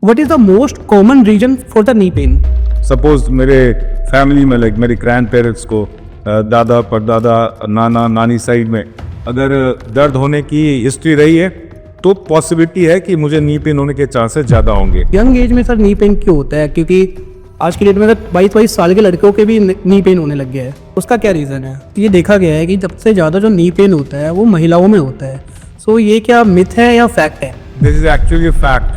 What is the most common reason for the knee pain? Suppose मेरे family में like मेरे grand parents को दादा परदादा नाना नानी साइड में अगर दर्द होने की हिस्ट्री रही है तो पॉसिबिलिटी है कि मुझे नी पेन होने के चांसेस ज़्यादा होंगे। यंग एज में सर नी पेन क्यों होता है? क्योंकि आज की डेट में अगर 22 साल के लड़कों के भी नी पेन होने लग गया है, उसका क्या रीज़न है? ये देखा गया है कि सबसे ज़्यादा जो नी पेन होता है वो महिलाओं में होता है। सो ये क्या मिथ है या फैक्ट है? This is actually fact.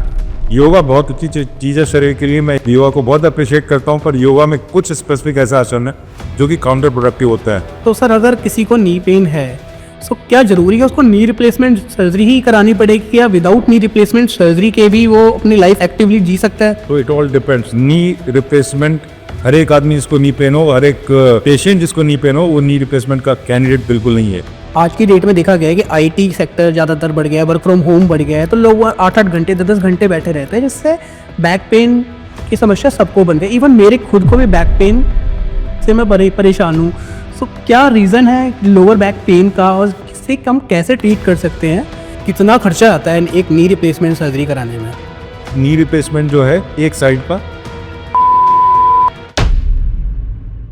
Yoga बहुत अच्छी चीज़ है शरीर के लिए, मैं योगा को बहुत अप्रिशिएट करता हूँ, पर योगा में कुछ स्पेसिफिक ऐसा आसन है जो कि काउंटर प्रोडक्टिव होता है। तो सर अगर किसी को नी पेन है तो क्या जरूरी है उसको नी रिप्लेसमेंट सर्जरी ही करानी पड़ेगी या विदाउट नी रिप्लेसमेंट सर्जरी के भी वो अपनी लाइफ एक्टिवली जी सकता है? तो it all depends. Knee replacement हर एक आदमी जिसको नी पेन हो, हर एक पेशेंट जिसको नी पेन हो, वो नी रिप्लेसमेंट का कैंडिडेट बिल्कुल नहीं है। आज की डेट में देखा गया है कि आईटी सेक्टर ज़्यादातर बढ़ गया है, वर्क फ्रॉम होम बढ़ गया है, तो लोग 8-8 घंटे 10-10 घंटे बैठे रहते हैं, जिससे बैक पेन की समस्या सबको बन गई। इवन मेरे खुद को भी बैक पेन से मैं बड़े परेशान हूँ। सो क्या रीज़न है लोअर बैक पेन का और किसे हम कैसे ट्रीट कर सकते हैं? कितना खर्चा आता है एक नी रिप्लेसमेंट सर्जरी कराने में? नी रिप्लेसमेंट जो है एक साइड पर।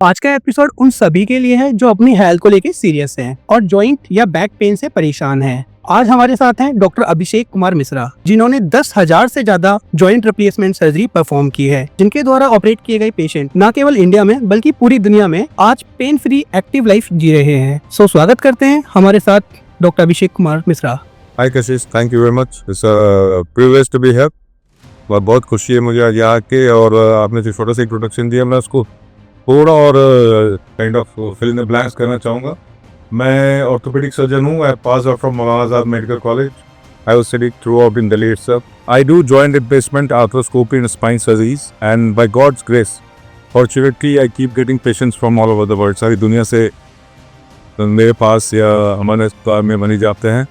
आज का एपिसोड उन सभी के लिए है जो अपनी हेल्थ को लेकर सीरियस हैं और जॉइंट या बैक पेन से परेशान हैं। आज हमारे साथ हैं डॉक्टर अभिषेक कुमार मिश्रा, जिन्होंने 10,000 से ज्यादा जॉइंट रिप्लेसमेंट सर्जरी परफॉर्म की है, जिनके द्वारा ऑपरेट किए गए पेशेंट न केवल इंडिया में बल्कि पूरी दुनिया में आज पेन फ्री एक्टिव लाइफ जी रहे हैं। सो स्वागत करते हैं हमारे साथ doctor Abhishek Kumar Mishra. Hi Kashish, thank you very much. It's a privilege to be here. बहुत खुशी है मुझे आज यहाँ आके, और आपने जो छोटा सा इंट्रोडक्शन दिया मैं उसको थोड़ा और kind of fill in the blanks करना चाहूँगा। मैं ऑर्थोपेडिक सर्जन हूँ। आई पास out from Maulana Azad medical college. I was studying throughout in Delhi itself. I do joint replacement, arthroscopy and spine surgeries, and by God's grace fortunately I keep getting patients from all over the world. सारी दुनिया से मेरे पास या हमारे अस्पताल में बनी जाते हैं,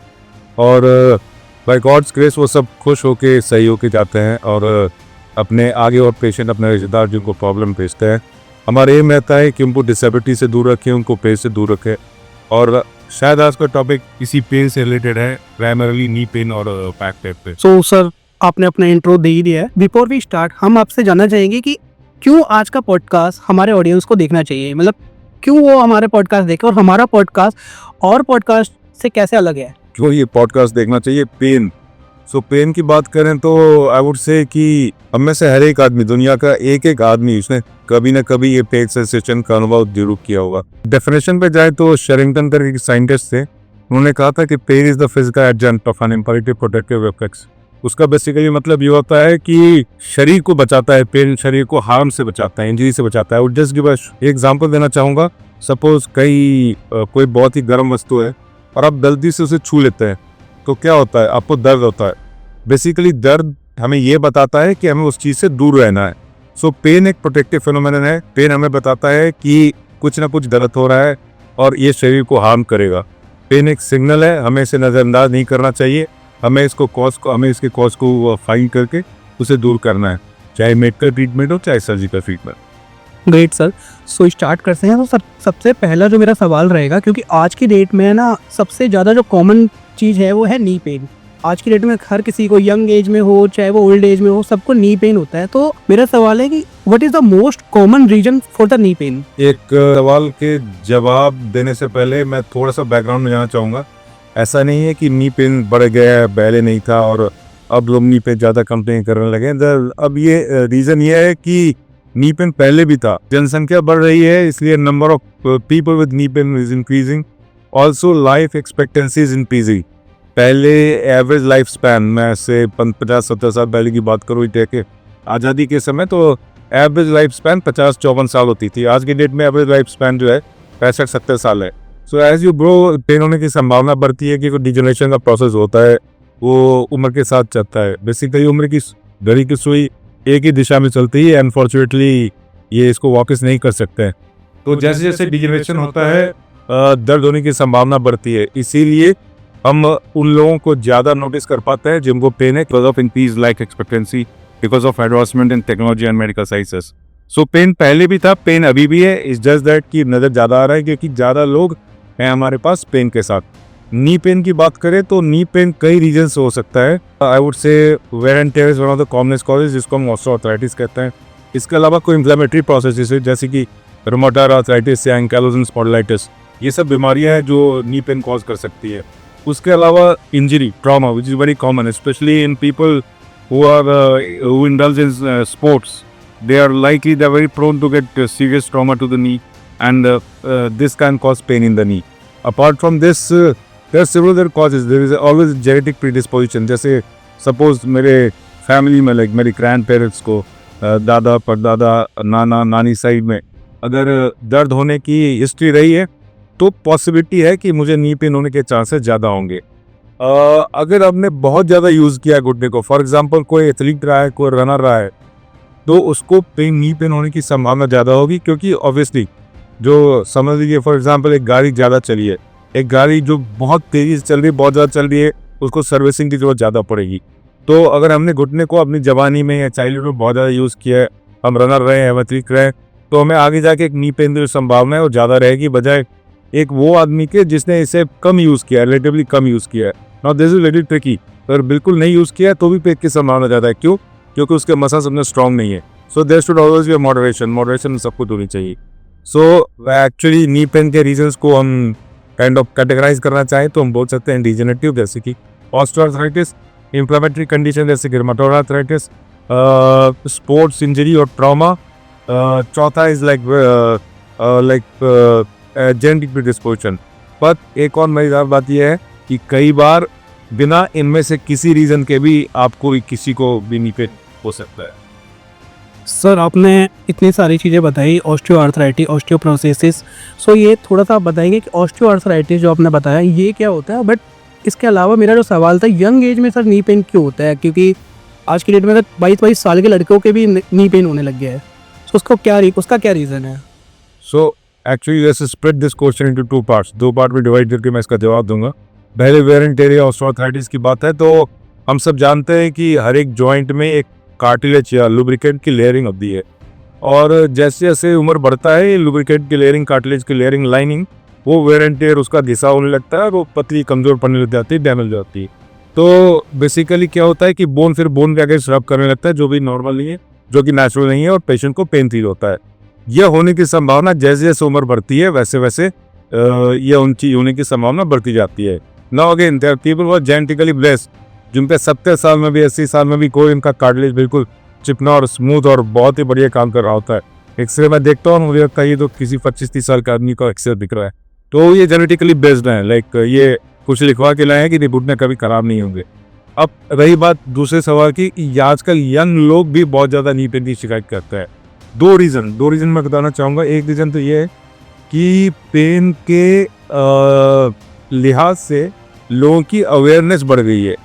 और बाय गॉड्स ग्रेस वो सब खुश होके सही होके जाते हैं और अपने आगे और पेशेंट अपने रिश्तेदार जिनको प्रॉब्लम भेजते हैं। हमारा एम रहता है कि उनको डिसेबिलिटी से दूर रखें, उनको पेन से दूर रखें, और शायद आज का टॉपिक इसी पेन से रिलेटेड है, प्राइमरली नी पेन और बैक पेन पे। सो सर आपने अपना इंट्रो दे ही दिया है। बिफोर वी स्टार्ट हम आपसे जानना चाहेंगे कि क्यों आज का पॉडकास्ट हमारे ऑडियंस को देखना चाहिए, मतलब क्यों वो हमारे पॉडकास्ट देखे और हमारा पॉडकास्ट और पॉडकास्ट से कैसे अलग है? क्यों ये पॉडकास्ट देखना चाहिए? पेन। सो पेन की बात करें तो आई वुड से कि हम में से हर एक आदमी, दुनिया का एक आदमी, उसने कभी ना कभी ये पेन सेंसेशन का अनुभव जरूर किया होगा। डेफिनेशन पे जाए तो शेरिंगटन करके एक साइंटिस्ट थे, उन्होंने कहा था कि pain is the physical adjunct of an imperative protective reflex. उसका बेसिकली मतलब ये होता है कि शरीर को बचाता है, पेन शरीर को हार्म से बचाता है, इंजरी से बचाता है। जस्ट गिव एग्जाम्पल देना चाहूँगा। सपोज कोई बहुत ही गर्म वस्तु है और आप गलती से उसे छू लेते हैं, तो क्या होता है? आपको दर्द होता है। बेसिकली दर्द हमें ये बताता है कि हमें उस चीज़ से दूर रहना है। सो पेन एक प्रोटेक्टिव फिनोमेनन है। पेन हमें बताता है कि कुछ ना कुछ गलत हो रहा है और ये शरीर को हार्म करेगा। पेन एक सिग्नल है, हमें इसे नज़रअंदाज नहीं करना चाहिए। हमें इसके कॉज को फाइंड करके उसे दूर करना है, चाहे मेडिकल ट्रीटमेंट हो चाहे surgical treatment. Great sir, so start करते हैं। तो सबसे पहला जो मेरा सवाल रहेगा, क्योंकि आज की डेट में ना सबसे ज़्यादा जो कॉमन चीज़ है वो है नी पेन। आज की डेट में हर किसी को, यंग एज में हो चाहे वो ओल्ड एज में हो, सबको नी पेन होता है। तो मेरा सवाल है कि what is the most common reason for the knee pain? एक सवाल के जवाब देने से पहले मैं थोड़ा सा बैकग्राउंड में जाना चाहूँगा। ऐसा नहीं है कि नी पेन बढ़ गया है, पहले नहीं था और अब लोग नी पेन ज़्यादा कंप्लेन करने लगे। अब ये रीज़न ये है कि नी पेन पहले भी था, जनसंख्या बढ़ रही है, इसलिए number of people with knee pain is increasing. Also life expectancy is increasing. पहले एवरेज लाइफ स्पैन, मैं से 50-70 साल पहले की बात करूँ इंडिया के आज़ादी के समय, तो एवरेज लाइफ स्पैन 50-54 साल होती थी। आज की डेट में एवरेज लाइफ स्पैन जो है 65-70 साल है। So as you grow, pain होने की संभावना बढ़ती है, कि डिजनरेशन का प्रोसेस होता है, वो उम्र के साथ चलता है। बेसिकली उम्र की घड़ी की सुई एक ही दिशा में चलती है, अनफॉर्चुनेटली ये इसको वापस नहीं कर सकते। तो जैसे जैसे डिजनरेशन होता है दर्द होने की संभावना बढ़ती है। इसीलिए हम उन लोगों को ज़्यादा नोटिस कर पाते हैं जिनको पेन है, because of increase life expectancy, because of advancement in technology and medical sciences. So pain पहले भी था, पेन अभी भी है। इस जस्ट दैट की नज़र ज़्यादा आ रहा है क्योंकि ज़्यादा लोग हैं हमारे पास पेन के साथ। नी पेन की बात करें तो नी पेन कई रीजन से हो सकता है। I would say wear and tear is one of the commonest causes, जिसको हम ऑस्टियोआर्थराइटिस कहते हैं। इसके अलावा कोई इन्फ्लेमेटरी प्रोसेस जैसे कि रूमेटॉइड आर्थराइटिस या एंकाइलोसिंग स्पॉन्डिलाइटिस, ये सब बीमारियां हैं जो नी पेन कॉज कर सकती है। उसके अलावा injury, trauma which is very common specially in people who indulge in sports. They are likely, they are very prone to get serious trauma to the knee, and this can cause pain in the knee. Apart from this, there are several other causes. There is always genetic predisposition. जैसे suppose मेरे family में like मेरे grandparents को दादा परदादा नाना नानी side में अगर दर्द होने की हिस्ट्री रही है तो पॉसिबिलिटी है कि मुझे नी पेन होने के चांसेस ज़्यादा होंगे। अगर आपने बहुत ज़्यादा यूज़ किया घुटने को, फॉर एग्जांपल कोई एथलीट रहा है, कोई रनर रहा है, तो उसको नी पेन होने की संभावना ज़्यादा होगी, क्योंकि ऑब्वियसली जो समझ लीजिए फॉर एग्जांपल एक गाड़ी ज़्यादा चली है, एक गाड़ी जो बहुत तेज़ी से चल रही है, बहुत ज़्यादा चल रही है, उसको सर्विसिंग की ज़रूरत ज़्यादा पड़ेगी। तो अगर हमने घुटने को अपनी जवानी में या चाइल्डहुड में बहुत ज़्यादा यूज़ किया है, हम रनर रहे हैं, एथलीट रहे हैं, तो हमें आगे जाके एक नी पेन की संभावना है वो ज़्यादा रहेगी, बजाय एक वो आदमी के जिसने इसे कम यूज़ किया है, रिलेटिवली कम यूज़ किया है। Now this is little tricky. अगर बिल्कुल नहीं यूज़ किया है तो भी पेन की संभावना ज़्यादा है। क्यों? क्योंकि उसके मसल्स अपने स्ट्रॉन्ग नहीं है। So there should always be moderation, moderation में सब कुछ होनी चाहिए। सो एक्चुअली नी पेन के रीजंस को हम काइंड ऑफ कैटेगराइज करना चाहें तो हम बोल सकते हैं डिजेनरेटिव जैसे कि ऑस्टियोआर्थराइटिस, इन्फ्लेमेटरी कंडीशन जैसे कि रूमेटॉइड आर्थराइटिस, स्पोर्ट्स इंजरी और ट्रॉमा। चौथा इज लाइक जेनेटिक प्रेडिस्पोजिशन। पर एक और मजेदार बात यह है कि कई बार बिना इनमें से किसी रीजन के भी आपको किसी को भी नी पेन हो सकता है। सर आपने इतनी सारी चीज़ें बताई, ऑस्टियोआर्थराइटिस, ऑस्टियोप्रोसिस। सो ये थोड़ा सा आप बताएंगे कि ऑस्टियोआर्थराइटिस जो आपने बताया ये क्या होता है। बट इसके अलावा मेरा जो सवाल था, यंग एज में सर नी पेन क्यों होता है? क्योंकि आज की डेट में 22-22 साल के लड़कों के भी नी पेन होने लग गया है। सो उसका क्या रीज़न है? So actually let's split this question into two parts. दो पार्ट में डिवाइड करके मैं इसका जवाब दूंगा। पहले वेयर एंड टेयर या ऑस्टियोआर्थराइटिस की बात है तो हम सब जानते हैं कि हर एक जॉइंट में एक कार्टिलेज या लुब्रिकेंट की लेयरिंग होती है, और जैसे जैसे उम्र बढ़ता है लुब्रिकेंट की लेयरिंग, कार्टिलेज की लेयरिंग, लाइनिंग, वो वेयर एंड टेयर उसका घिसा होने लगता है, वो पतली कमजोर पड़ने लग जाती है, डैमेज हो जाती है। तो बेसिकली क्या होता है कि बोन फिर बोन के आगे रब करने लगता है, जो भी नॉर्मल नहीं है, जो कि नेचुरल नहीं है, और पेशेंट को पेन फील होता है। यह होने की संभावना जैसे जैसे उम्र बढ़ती है वैसे वैसे यह ऊंची होने की संभावना बढ़ती जाती है। Now again there are people who are genetically blessed, जिन पे 70 साल में भी 80 साल में भी कोई इनका कार्टिलेज बिल्कुल चिकना और स्मूथ और बहुत ही बढ़िया काम कर रहा होता है। एक्सरे में देखता हूँ, मुझे लगता है ये तो किसी 25-30 साल का आदमी का एक्सरे दिख रहा है। तो ये जेनेटिकली बेस्ड है, लाइक ये कुछ लिखवा के लाए हैं कि घुटने कभी खराब नहीं होंगे। अब रही बात दूसरे सवाल की, आजकल यंग लोग भी बहुत ज़्यादा नी पेन की शिकायत करते हैं। दो रीज़न मैं बताना चाहूँगा। एक रीज़न तो ये है कि पेन के लिहाज से लोगों की अवेयरनेस बढ़ गई है।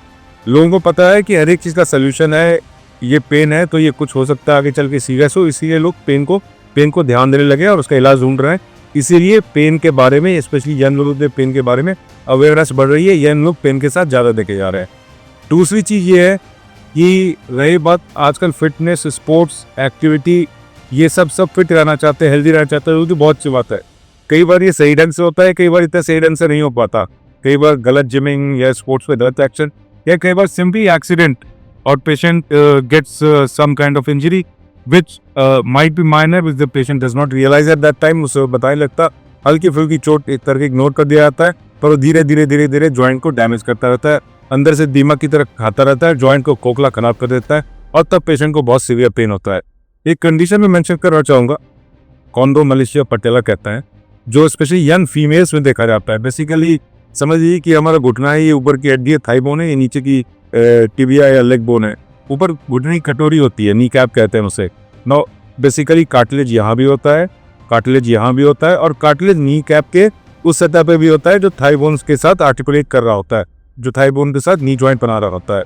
लोगों को पता है कि हर एक चीज़ का सलूशन है, ये पेन है तो ये कुछ हो सकता है आगे चल के सीरियस हो, इसीलिए लोग पेन को ध्यान देने लगे और उसका इलाज ढूंढ रहे हैं। इसीलिए पेन के बारे में, स्पेशली यंग लोगों के पेन के बारे में अवेयरनेस बढ़ रही है, यंग लोग पेन के साथ ज़्यादा देखे जा रहे हैं। दूसरी चीज़ ये है कि रही बात आजकल फिटनेस, स्पोर्ट्स, एक्टिविटी, ये सब फिट रहना चाहते हैं, हेल्दी रहना चाहते हैं, वो तो बहुत अच्छी बात है। कई बार ये सही ढंग से होता है, कई बार इतना सही ढंग से नहीं हो पाता। कई बार गलत जिमिंग या स्पोर्ट्स में गलत एक्शन, या कई बार सिंपली एक्सीडेंट और patient gets some kind of injury which might be minor, which the patient does not realise at that time. उसे बताने लगता, हल्की फुल्की चोट एक तरह इग्नोर कर दिया जाता है, पर वो धीरे धीरे जॉइंट को डैमेज करता रहता है, अंदर से दीमक की तरह खाता रहता है, जॉइंट को खोखला खराब कर देता है, और तब पेशेंट को बहुत सीवियर पेन होता है। एक कंडीशन में मेंशन करना चाहूँगा, कॉन्ड्रोमलेशिया पैटेला कहते हैं, जो स्पेशली यंग फीमेल्स में देखा जाता है। बेसिकली समझ लीजिए कि हमारा घुटना है, ये ऊपर की हड्डी है, थाई बोन है, ये नीचे की टिबिया या लेग बोन है, ऊपर घुटने की कटोरी होती है, नी कैप कहते हैं उसे। नो बेसिकली कार्टिलेज यहाँ भी होता है, कार्टिलेज यहाँ भी होता है, और कार्टिलेज नी कैप के उस सतह पे भी होता है जो थाई बोन्स के साथ आर्टिकुलेट कर रहा होता है, जो थाई बोन के साथ नी जॉइंट बना रहा होता है।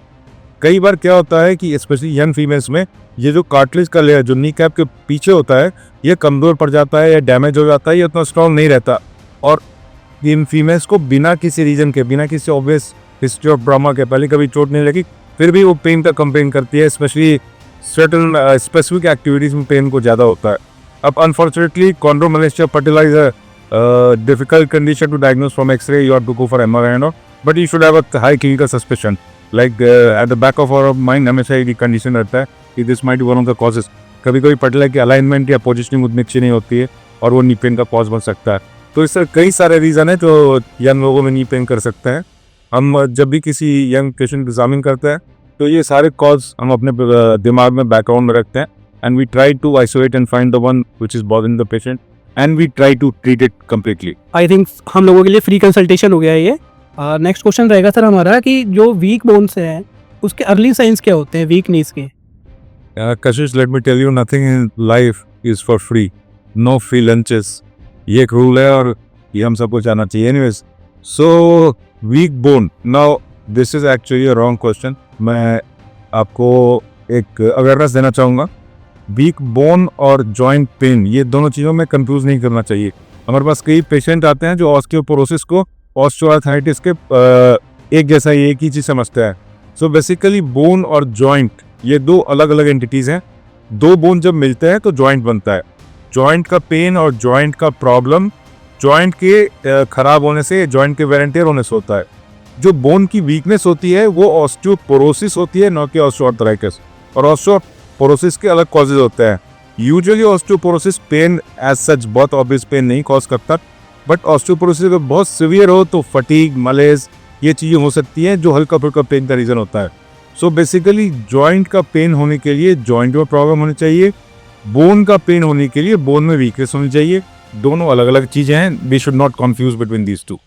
कई बार क्या होता है कि स्पेशली यंग फीमेल्स में ये जो कार्टिलेज का लेयर जो नी कैप के पीछे होता है, ये कमज़ोर पड़ जाता है या डैमेज हो जाता है, ये उतना स्ट्रॉन्ग नहीं रहता, और इन फीमेल्स को बिना किसी रीज़न के, बिना किसी ऑब्वियस हिस्ट्री ऑफ ट्रॉमा के, पहले कभी चोट नहीं लगी, फिर भी वो पेन का कंप्लेन करती है। स्पेशली सर्टेन स्पेसिफिक एक्टिविटीज़ में पेन को ज़्यादा होता है। अब unfortunately chondromalacia patella is a difficult condition to diagnose from X-ray, you have to go for MRI and all. But you should have a high clinical suspicion. Like at the back of our mind हमेशा एक condition रहता है कि this might be one of the causes. कभी कभी पटल की alignment या पोजिशनिंग उतनी अच्छी नहीं होती है और वो नी पेन का कॉज बन सकता है। तो इस तरह कई सारे रीज़न है जो यंग लोगों में नी पेन कर सकते हैं। हम जब भी किसी यंग पेशेंट एग्जामिन करते हैं तो ये सारे कॉज हम अपने दिमाग में बैकग्राउंड में रखते हैं and we try to isolate and find the one which is bothering the patient and we try to treat it completely. I think हम लोगों के लिए फ्री कंसल्टेशन हो गया है ये। नेक्स्ट क्वेश्चन रहेगा सर हमारा कि जो वीक बोन्स हैं उसके अर्ली साइंस क्या होते हैं वीक नीज के? Kashish, let me tell you, nothing in life is for free. No free lunches. ये एक रूल है और ये हम सबको जानना चाहिए। Anyways, so weak bone. Now this is actually a wrong question. मैं आपको एक अवेयरनेस देना चाहूँगा। वीक बोन और जॉइंट पेन ये दोनों चीज़ों में कंफ्यूज नहीं करना चाहिए। हमारे पास कई पेशेंट आते हैं जो ऑस्टियोपोरोसिस को ऑस्टियोआर्थराइटिस के एक जैसा ही एक ही चीज़ समझते हैं। सो बेसिकली बोन और जॉइंट ये दो अलग अलग एंटिटीज़ हैं। दो बोन जब मिलते हैं तो जॉइंट बनता है। जॉइंट का पेन और जॉइंट का प्रॉब्लम जॉइंट के खराब होने से, जॉइंट के वेयर एंड टेयर होने से होता है। जो बोन की वीकनेस होती है वो ऑस्टियोपोरोसिस होती है, न कि ऑस्टियोआर्थराइटिस। और ऑस्टियोपोरोसिस के अलग कॉजेज होते हैं। Usually osteoporosis pain as such बहुत ऑब्वियस पेन नहीं कॉज करता, बट ऑस्टियोपोरोसिस अगर बहुत सीवियर हो तो फटीग, मलेज ये चीज़ें हो सकती हैं जो हल्का फुल्का पेन का रीज़न होता है। सो बेसिकली जॉइंट का पेन होने के लिए जॉइंट में प्रॉब्लम होनी चाहिए, बोन का पेन होने के लिए बोन में वीकनेस होनी चाहिए। दोनों अलग अलग चीज़ें हैं। We should not confuse between these two.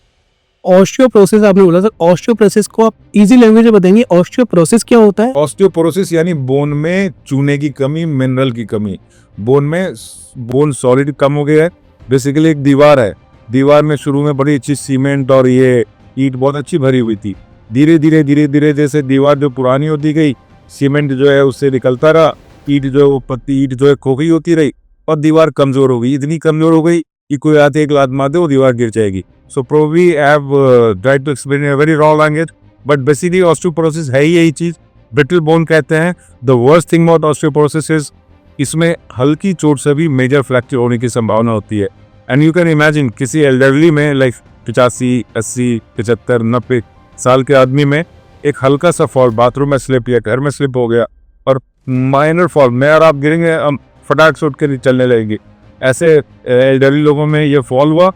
Osteoporosis आपने बोला सर, ऑस्टियोपोरोसिस को आप इजी लैंग्वेज में बताएंगे, ऑस्टियोपोरोसिस क्या होता है? ऑस्टियोपोरोसिस यानी बोन में चूने की कमी, मिनरल की कमी। बोन में बोन सॉलिड कम हो गया है। बेसिकली एक दीवार है, दीवार में शुरू में बड़ी अच्छी सीमेंट और ये ईंट बहुत अच्छी भरी हुई थी। धीरे धीरे जैसे दीवार जो पुरानी होती गई, सीमेंट जो है उससे निकलता रहा, ईंट जो है खोखली होती रही और दीवार कमजोर हो गई। इतनी कमजोर हो गई कि कोई आते एक लात मार दे वो दीवार गिर जाएगी। So probably I have tried to explain in a very raw language, but basically osteoporosis है ही यही चीज। ब्रिटल बोन कहते हैं। The worst thing about osteoporosis is इसमें हल्की चोट से भी मेजर फ्रैक्चर होने की संभावना होती है। एंड यू कैन इमेजिन किसी एल्डरली में लाइक 85, 80, 75, 90 साल के आदमी में एक हल्का सा फॉल, बाथरूम में स्लिप या घर में स्लिप हो गया और माइनर फॉल, मैं और आप गिरेंगे, हम फटाक से उठ के चलने लगेंगे। ऐसे एल्डरली लोगों में ये फॉल हुआ,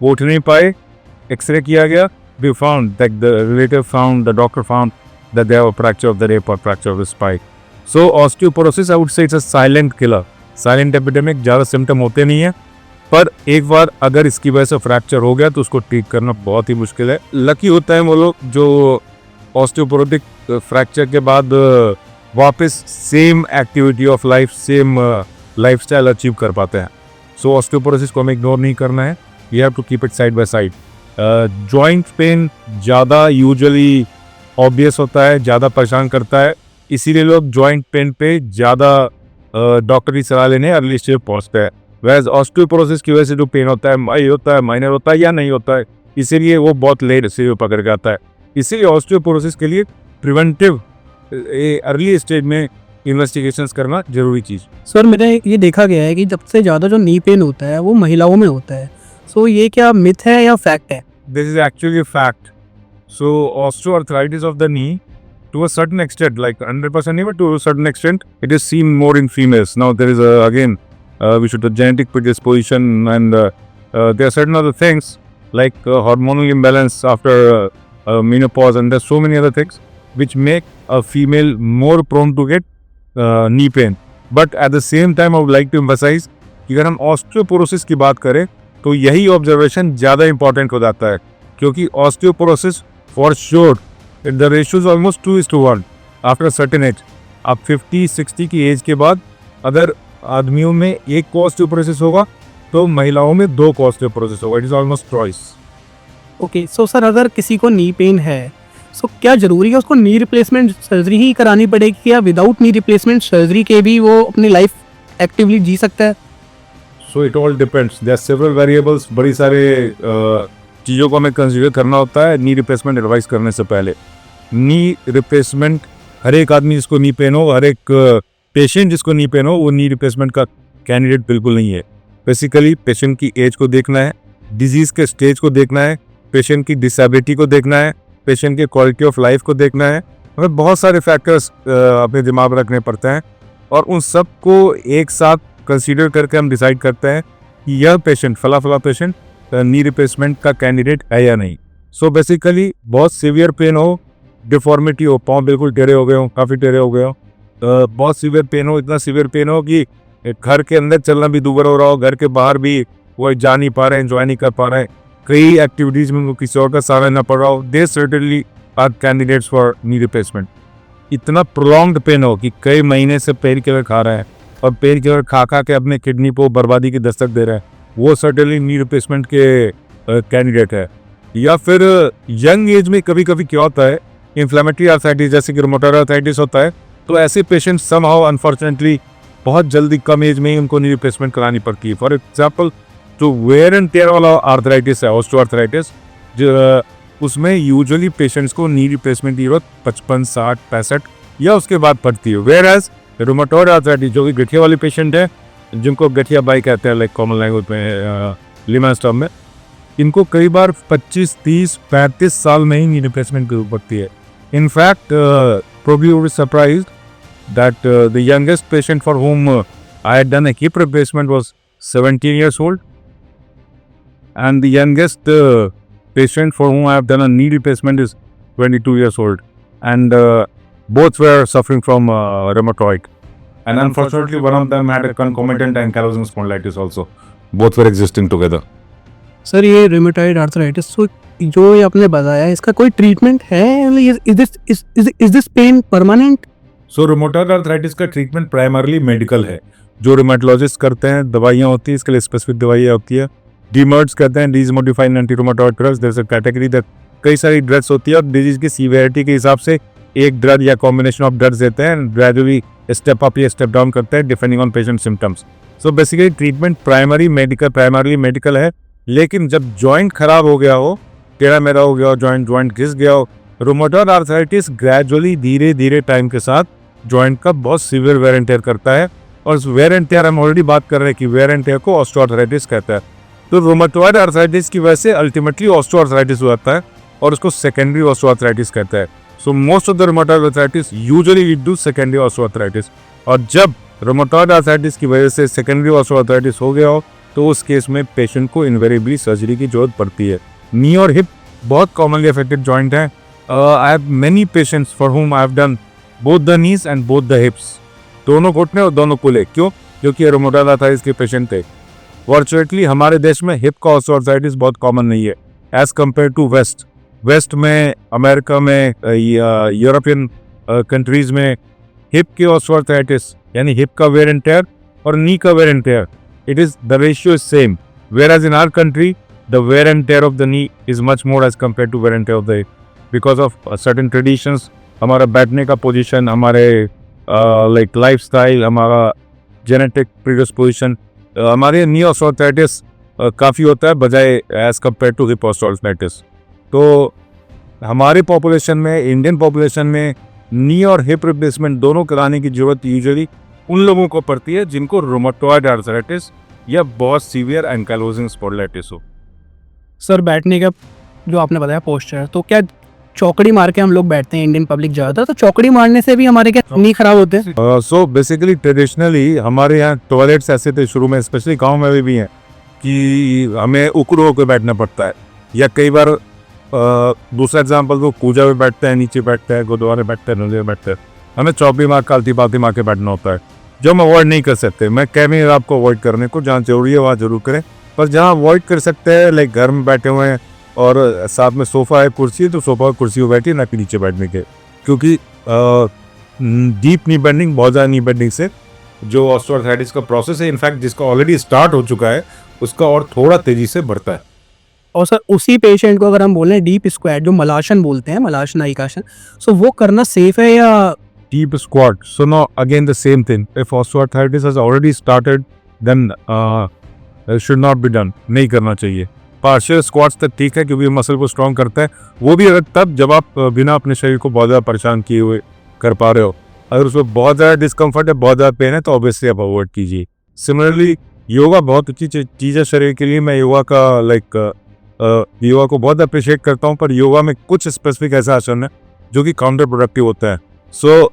वो उठ नहीं पाए, एक्सरे किया गया, we found that the doctor found that they have a fracture of the rep और fracture of the spine. So osteoporosis I would say it's a silent killer, silent epidemic. ज़्यादा symptom होते नहीं है, पर एक बार अगर इसकी वजह से फ्रैक्चर हो गया तो उसको ठीक करना बहुत ही मुश्किल है। लकी होता है वो लोग जो ऑस्टियोपोरोटिक फ्रैक्चर के बाद वापस same activity of life, same lifestyle achieve कर पाते हैं। सो ऑस्टियोपोरोसिस को हमें इग्नोर नहीं करना है, we have to keep it side by side. Joint pain ज़्यादा यूजुअली ऑब्वियस होता है, ज़्यादा परेशान करता है, इसीलिए लोग जॉइंट पेन पे ज़्यादा डॉक्टर की सलाह लेने अर्ली स्टेज पहुँचते हैं। वैसे ऑस्टियोपोरोसिस की वजह से जो पेन होता है माइनर होता है या नहीं होता है, इसीलिए वो बहुत लेट से पकड़ के आता है। इसीलिए ऑस्टियोपोरोसिस के लिए प्रिवेंटिव अर्ली स्टेज में इन्वेस्टिगेशंस करना जरूरी चीज़। सर मैंने ये देखा गया है कि सबसे ज़्यादा जो नी पेन होता है वो महिलाओं में होता है। सो ये क्या मिथ है या फैक्ट है? This is actually a fact. So osteoarthritis of the knee to a certain extent, like 100% even to a certain extent, it is seen more in females. Now there is again we should have genetic predisposition and there are certain other things like hormonal imbalance after menopause, and there's so many other things which make a female more prone to get knee pain. But at the same time I would like to emphasize कि अगर हम osteoporosis की बात करें तो यही observation ज़्यादा important हो जाता है, क्योंकि osteoporosis for sure the ratio is almost 2:1 after a certain age. आप 50-60 की एज के बाद अगर आदमियों में एक को ऑस्टियोपोरोसिस होगा तो महिलाओं में 2 को ऑस्टियोपोरोसिस होगा। It is almost twice. Okay, so sir अगर किसी को नी पेन है सो क्या जरूरी है उसको नी रिप्लेसमेंट सर्जरी ही करानी पड़ेगी या विदाउट नी रिप्लेसमेंट सर्जरी के भी वो अपनी लाइफ एक्टिवली जी सकता है? So it all depends, there are several variables. बड़ी सारे चीज़ों को हमें कंसीडर करना होता है नी रिप्लेसमेंट एडवाइस करने से पहले। नी रिप्लेसमेंट हर एक आदमी जिसको नी पेन हो, हर एक पेशेंट जिसको नी पेन हो, वो नी रिप्लेसमेंट का कैंडिडेट बिल्कुल नहीं है। बेसिकली पेशेंट की एज को देखना है, डिजीज के स्टेज को देखना है, पेशेंट की डिसेबिलिटी को देखना है, पेशेंट की क्वालिटी ऑफ लाइफ को देखना है। हमें बहुत सारे फैक्टर्स अपने दिमाग में रखने पड़ते हैं और उन सब को एक साथ कंसीडर करके हम डिसाइड करते हैं कि यह पेशेंट फला पेशेंट नी रिप्लेसमेंट का कैंडिडेट है या नहीं। सो बेसिकली बहुत सीवियर पेन हो, डिफॉर्मिटी हो, पाँव बिल्कुल टेढ़े हो गए हो, काफ़ी टेढ़े हो गए हो, बहुत सीवियर पेन हो, इतना सीवियर पेन हो कि घर के अंदर चलना भी दूभर हो रहा हो, घर के बाहर भी वो जा नहीं पा रहे हैं, एंजॉय नहीं कर पा रहे हैं, कई एक्टिविटीज़ में वो किसी और का सहारा लेना पड़ रहा हो, they certainly are candidates for knee replacement. इतना प्रोलॉन्ग्ड पेन हो कि कई महीने से पेन किलर खा रहे हैं और पेन किलर खा के अपने किडनी को बर्बादी की दस्तक दे रहे हैं, वो सर्टेनली नी रिप्लेसमेंट के कैंडिडेट है। या फिर यंग एज में कभी कभी क्या होता है, इन्फ्लेमेटरी आर्थराइटिस जैसे कि रूमेटॉइड आर्थराइटिस होता है, तो ऐसे पेशेंट समहाउ अनफॉर्चुनेटली बहुत जल्दी कम एज में ही उनको नी रिप्लेसमेंट करानी पड़ती है। फॉर एग्जाम्पल जो वेयर एंड टेयर वाला आर्थराइटिस है, ऑस्टियोआर्थराइटिस, जो उसमें यूजुअली पेशेंट्स को नी रिप्लेसमेंट की जरूरत 55, 60, 65 या उसके बाद पड़ती है। वेयर एज रूमेटॉइड आर्थराइटिस जो कि गठिया वाले पेशेंट है, जिनको गठिया बाई कहते हैं लाइक कॉमन लैंग्वेज में, लेमैन्स टर्म में, इनको कई बार 25, 30, 35 साल में ही नी रिप्लेसमेंट की जरूरत पड़ती है। In fact probably you will be surprised that the youngest patient for whom I had done a hip replacement was 17 years old, and the youngest patient for whom I have done a knee replacement is 22 years old, and both were suffering from rheumatoid, and unfortunately one of them had a concomitant ankylosing spondylitis also. Both were existing together. Sir ये rheumatoid arthritis जो ये आपने बताया, इसका कोई treatment है? Is this pain permanent? So rheumatoid arthritis का treatment primarily medical है, जो रूमेटोलॉजिस्ट करते हैं, दवाइयाँ होती हैं, इसके लिए स्पेसिफिक दवाइयाँ होती है। डीमर्ड्स कहते हैं, disease modifying anti rheumatoid drugs, there is a category that कई सारी ड्रग्स होती है और डिजीज की सीवियरिटी के हिसाब से एक ड्रग या कॉम्बिनेशन ऑफ ड्रग्स देते हैं, ग्रेजुअली स्टेप अप या स्टेप डाउन करते हैं depending on patient symptoms. So basically treatment primarily medical है, लेकिन जब जॉइंट खराब हो गया हो, टेढ़ा मेढ़ा हो गया हो, जॉइंट घिस गया हो, रूमेटॉइड आर्थराइटिस ग्रेजुअली धीरे धीरे टाइम के साथ जॉइंट का बहुत सीवियर वेयर एंड टेयर करता है, और उस वेयर एंड टेयर हम ऑलरेडी बात कर रहे हैं कि वेयर एंड टेयर को ऑस्टियोआर्थराइटिस कहता है। तो रूमेटॉइड आर्थराइटिस की वजह से अल्टीमेटली ऑस्टियोआर्थराइटिस हो जाता है और उसको सेकेंडरी ऑस्टियोआर्थराइटिस कहता है। So most of the rheumatoid arthritis usually lead to secondary osteoarthritis, और जब रूमेटॉइड आर्थराइटिस की वजह से सेकेंडरी ऑस्टियोआर्थराइटिस हो गया हो तो उस केस में पेशेंट को इन्वेरिएबली सर्जरी की जरूरत पड़ती है। नी और हिप बहुत कॉमनली अफेक्टेड जॉइंट हैं। I have many patients for हुम आई have done both the knees and both the हिप्स, दोनों घुटने और दोनों कुल्हे। क्यों? क्योंकि रूमेटॉइड आर्थराइटिस के पेशेंट थे। फॉर्चुनेटली हमारे देश में हिप का ऑस्टियोआर्थराइटिस बहुत कॉमन नहीं है एज कम्पेयर टू वेस्ट में, अमेरिका में, यूरोपियन कंट्रीज में हिप की ऑस्टियोआर्थराइटिस यानी हिप का वेयर एंड टेयर और नी का wear and tear, it is the ratio is same, whereas in our country the wear and tear of the knee is much more as compared to wear and tear of the hip because of certain traditions, हमारा बैठने का position, हमारे like lifestyle, हमारा genetic predisposition, हमारे knee osteoarthritis काफ़ी होता है बजाय as compare to hip osteoarthritis. तो हमारे पॉपुलेशन में, इंडियन पॉपुलेशन में नी और हिप रिप्लेसमेंट दोनों कराने की जरूरत यूजुअली उन लोगों को पड़ती है जिनको रूमेटॉइड आर्थराइटिस या बहुत सीवियर एंकाइलोजिंग स्पॉन्डिलाइटिस हो। सर बैठने का जो आपने बताया पोस्चर, तो क्या चौकड़ी मार के हम लोग बैठते हैं इंडियन पब्लिक ज़्यादातर, तो चौकड़ी मारने से भी हमारे क्या नी खराब होते हैं? सो बेसिकली ट्रेडिशनली हमारे यहाँ टॉयलेट्स ऐसे थे शुरू में, स्पेशली गाँव में भी हैं, कि हमें उकड़ू होकर बैठना पड़ता है, या कई बार दूसरा एग्जाम्पल वो पूजा में बैठते हैं, नीचे बैठते हैं, गुरुद्वारे बैठते हैं, नदियों बैठते हैं, हमें चौपड़ी मार कालती पालती मार के बैठना होता है, जो हम अवॉइड नहीं कर सकते। मैं कह नहीं रहा आपको अवॉइड करने को, जहाँ जरूरी है वहाँ जरूर करें, पर जहाँ अवॉइड कर सकते हैं लाइक घर में बैठे हुए हैं और साथ में सोफ़ा है, कुर्सी है, तो सोफ़ा और कुर्सी पर बैठिए, ना कि नीचे बैठने के, क्योंकि डीप नी बेंडिंग, बहुत ज़्यादा नी बेंडिंग से जो ऑस्टियोआर्थराइटिस का प्रोसेस है, इनफैक्ट जिसका ऑलरेडी स्टार्ट हो चुका है, उसका और थोड़ा तेज़ी से बढ़ता है। और सर उसी पेशेंट को अगर हम बोलें डीप स्क्वाट, जो मलाशन बोलते हैं, मलाशन आइकाशन, सो वो करना सेफ है या? Deep squat. So now again the same thing. If osteoarthritis has already started, then it should not be done. नहीं करना चाहिए। पार्शियल स्क्वाट्स तक ठीक है क्योंकि मसल को स्ट्रॉन्ग करता है, वो भी अगर तब जब आप बिना अपने शरीर को बहुत ज़्यादा परेशान किए हुए कर पा रहे हो। अगर उसमें बहुत ज़्यादा डिस्कम्फर्ट है, बहुत ज़्यादा पेन है, तो ऑब्वियसली आप अवॉइड कीजिए। सिमिलरली योगा बहुत अच्छी चीज़ है शरीर के लिए। मैं योगा का योगा को बहुत अप्रिशिएट करता हूँ, पर योगा में कुछ स्पेसिफिक ऐसा आसन है जो कि काउंटर प्रोडक्टिव होता है। सो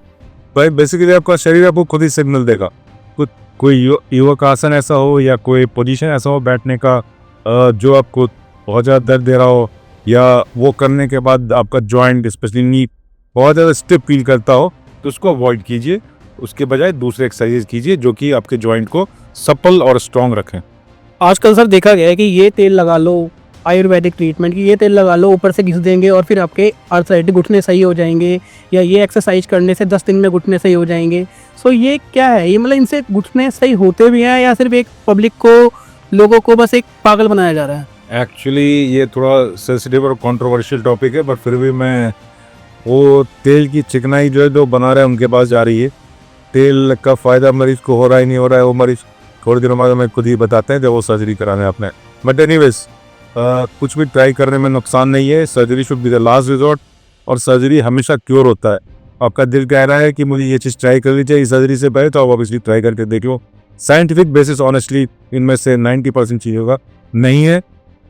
भाई बेसिकली आपका शरीर आपको खुद ही सिग्नल देगा। कोई योगा का आसन ऐसा हो या कोई पोजीशन ऐसा हो बैठने का जो आपको बहुत ज़्यादा दर्द दे रहा हो, या वो करने के बाद आपका जॉइंट स्पेशली नी बहुत ज़्यादा स्टिफ फील करता हो, तो उसको अवॉइड कीजिए। उसके बजाय दूसरे एक्सरसाइज कीजिए जो कि आपके जॉइंट को सप्पल और स्ट्रॉन्ग रखें। आजकल सर देखा गया है कि ये तेल लगा लो, आयुर्वेदिक ट्रीटमेंट की ये तेल लगा लो, ऊपर से घिस देंगे और फिर आपके आर्थराइटिक घुटने सही हो जाएंगे, या ये एक्सरसाइज करने से 10 दिन में घुटने सही हो जाएंगे। सो ये क्या है? ये मतलब इनसे घुटने सही होते भी हैं या सिर्फ एक पब्लिक को, लोगों को बस एक पागल बनाया जा रहा है? एक्चुअली ये थोड़ा सेंसिटिव और कंट्रोवर्शियल टॉपिक है, पर फिर भी मैं वो तेल की चिकनाई जो है जो बना रहे हैं उनके पास जा रही है। तेल का फ़ायदा मरीज़ को हो रहा है नहीं हो रहा है, वो मरीज़ थोड़े दिनों बाद हमें खुद ही बताते हैं जब वो सर्जरी कराने अपने। बट एनीवेज कुछ भी ट्राई करने में नुकसान नहीं है। Surgery should be the last resort, और सर्जरी हमेशा क्योर होता है। आपका दिल कह रहा है कि मुझे ये चीज़ ट्राई करनी चाहिए सर्जरी से पहले, तो आप ऑब्वियसली ट्राई करके देख लो। साइंटिफिक बेसिस ऑनेस्टली इनमें से 90% चीज़ों का नहीं है।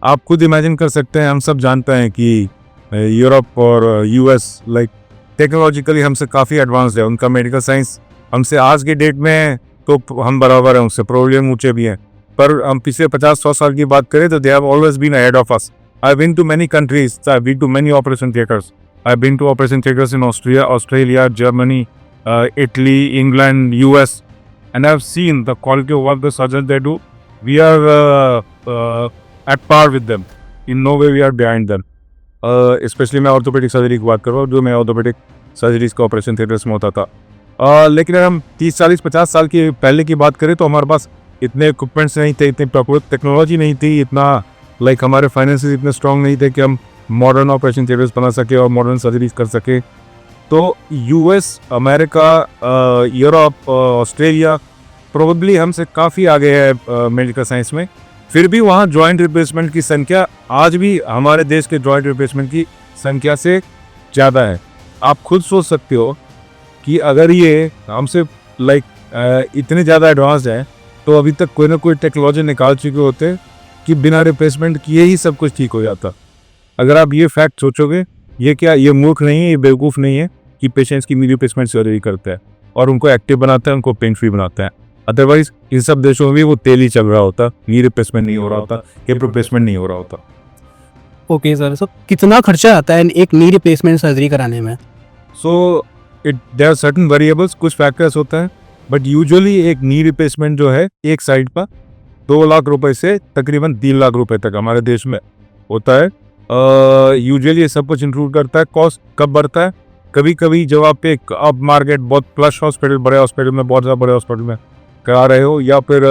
आप खुद इमेजिन कर सकते हैं, हम सब जानते हैं कि यूरोप और यूएस लाइक टेक्नोलॉजिकली हमसे काफ़ी एडवांस्ड है। उनका मेडिकल साइंस हमसे आज के डेट में तो हम बराबर हैं उनसे, प्रोबेबली ऊँचे भी हैं। पर हम पिछले 50-100 साल की बात करें तो they have always been ahead of us. I been to many countries, I been to many operation theatres. I been to operation theatres in Australia, Germany, Italy, England, US, and I've seen the quality of what the surgeons they do. We are at par with them. In no way we are behind them. Specially मैं orthopaedic surgery की बात कर रहा हूँ, जो मैं orthopaedic surgeries का operation theatres में होता था। लेकिन अगर हम 30-40-50 साल की पहले की बात करें तो हमारे पास इतने इक्विपमेंट्स नहीं थे, इतनी टेक्नोलॉजी नहीं थी, इतना हमारे फाइनेंसेस इतने स्ट्रॉन्ग नहीं थे कि हम मॉडर्न ऑपरेशन थिएटर्स बना सके और मॉडर्न सर्जरीज कर सके। तो US, America, Europe, Australia probably हमसे काफ़ी आगे है मेडिकल साइंस में। फिर भी वहाँ जॉइंट रिप्लेसमेंट की संख्या आज भी हमारे देश के जॉइंट रिप्लेसमेंट की संख्या से ज़्यादा है। आप खुद सोच सकते हो कि अगर ये हमसे इतने ज़्यादा एडवांस हैं तो अभी तक कोई ना कोई टेक्नोलॉजी निकाल चुके होते कि बिना रिप्लेसमेंट किए ही सब कुछ ठीक हो जाता। अगर आप ये फैक्ट सोचोगे, ये मूर्ख नहीं है, ये बेवकूफ़ नहीं है कि पेशेंट्स की नी रिप्लेसमेंट सर्जरी करता है और उनको एक्टिव बनाता है, उनको पेन फ्री बनाता है। अदरवाइज इन सब देशों में भी वो तेल ही चल रहा होता, नी रिप्लेसमेंट नहीं हो रहा होता, हिप रिप्लेसमेंट नहीं हो रहा होता। ओके सर, सो कितना खर्चा आता है एक नी रिप्लेसमेंट सर्जरी कराने में? So there are certain variables, कुछ फैक्टर्स होता है, बट यूजुअली एक नी रिप्लेसमेंट जो है एक साइड पर 2 लाख रुपए से तकरीबन 3 लाख रुपए तक हमारे देश में होता है। यूजुअली ये सब कुछ इंक्लूड करता है। कॉस्ट कब बढ़ता है? कभी कभी जब आप एक अप मार्केट बहुत प्लस हॉस्पिटल, बड़े हॉस्पिटल में, बहुत ज़्यादा बड़े हॉस्पिटल में करा रहे हो, या फिर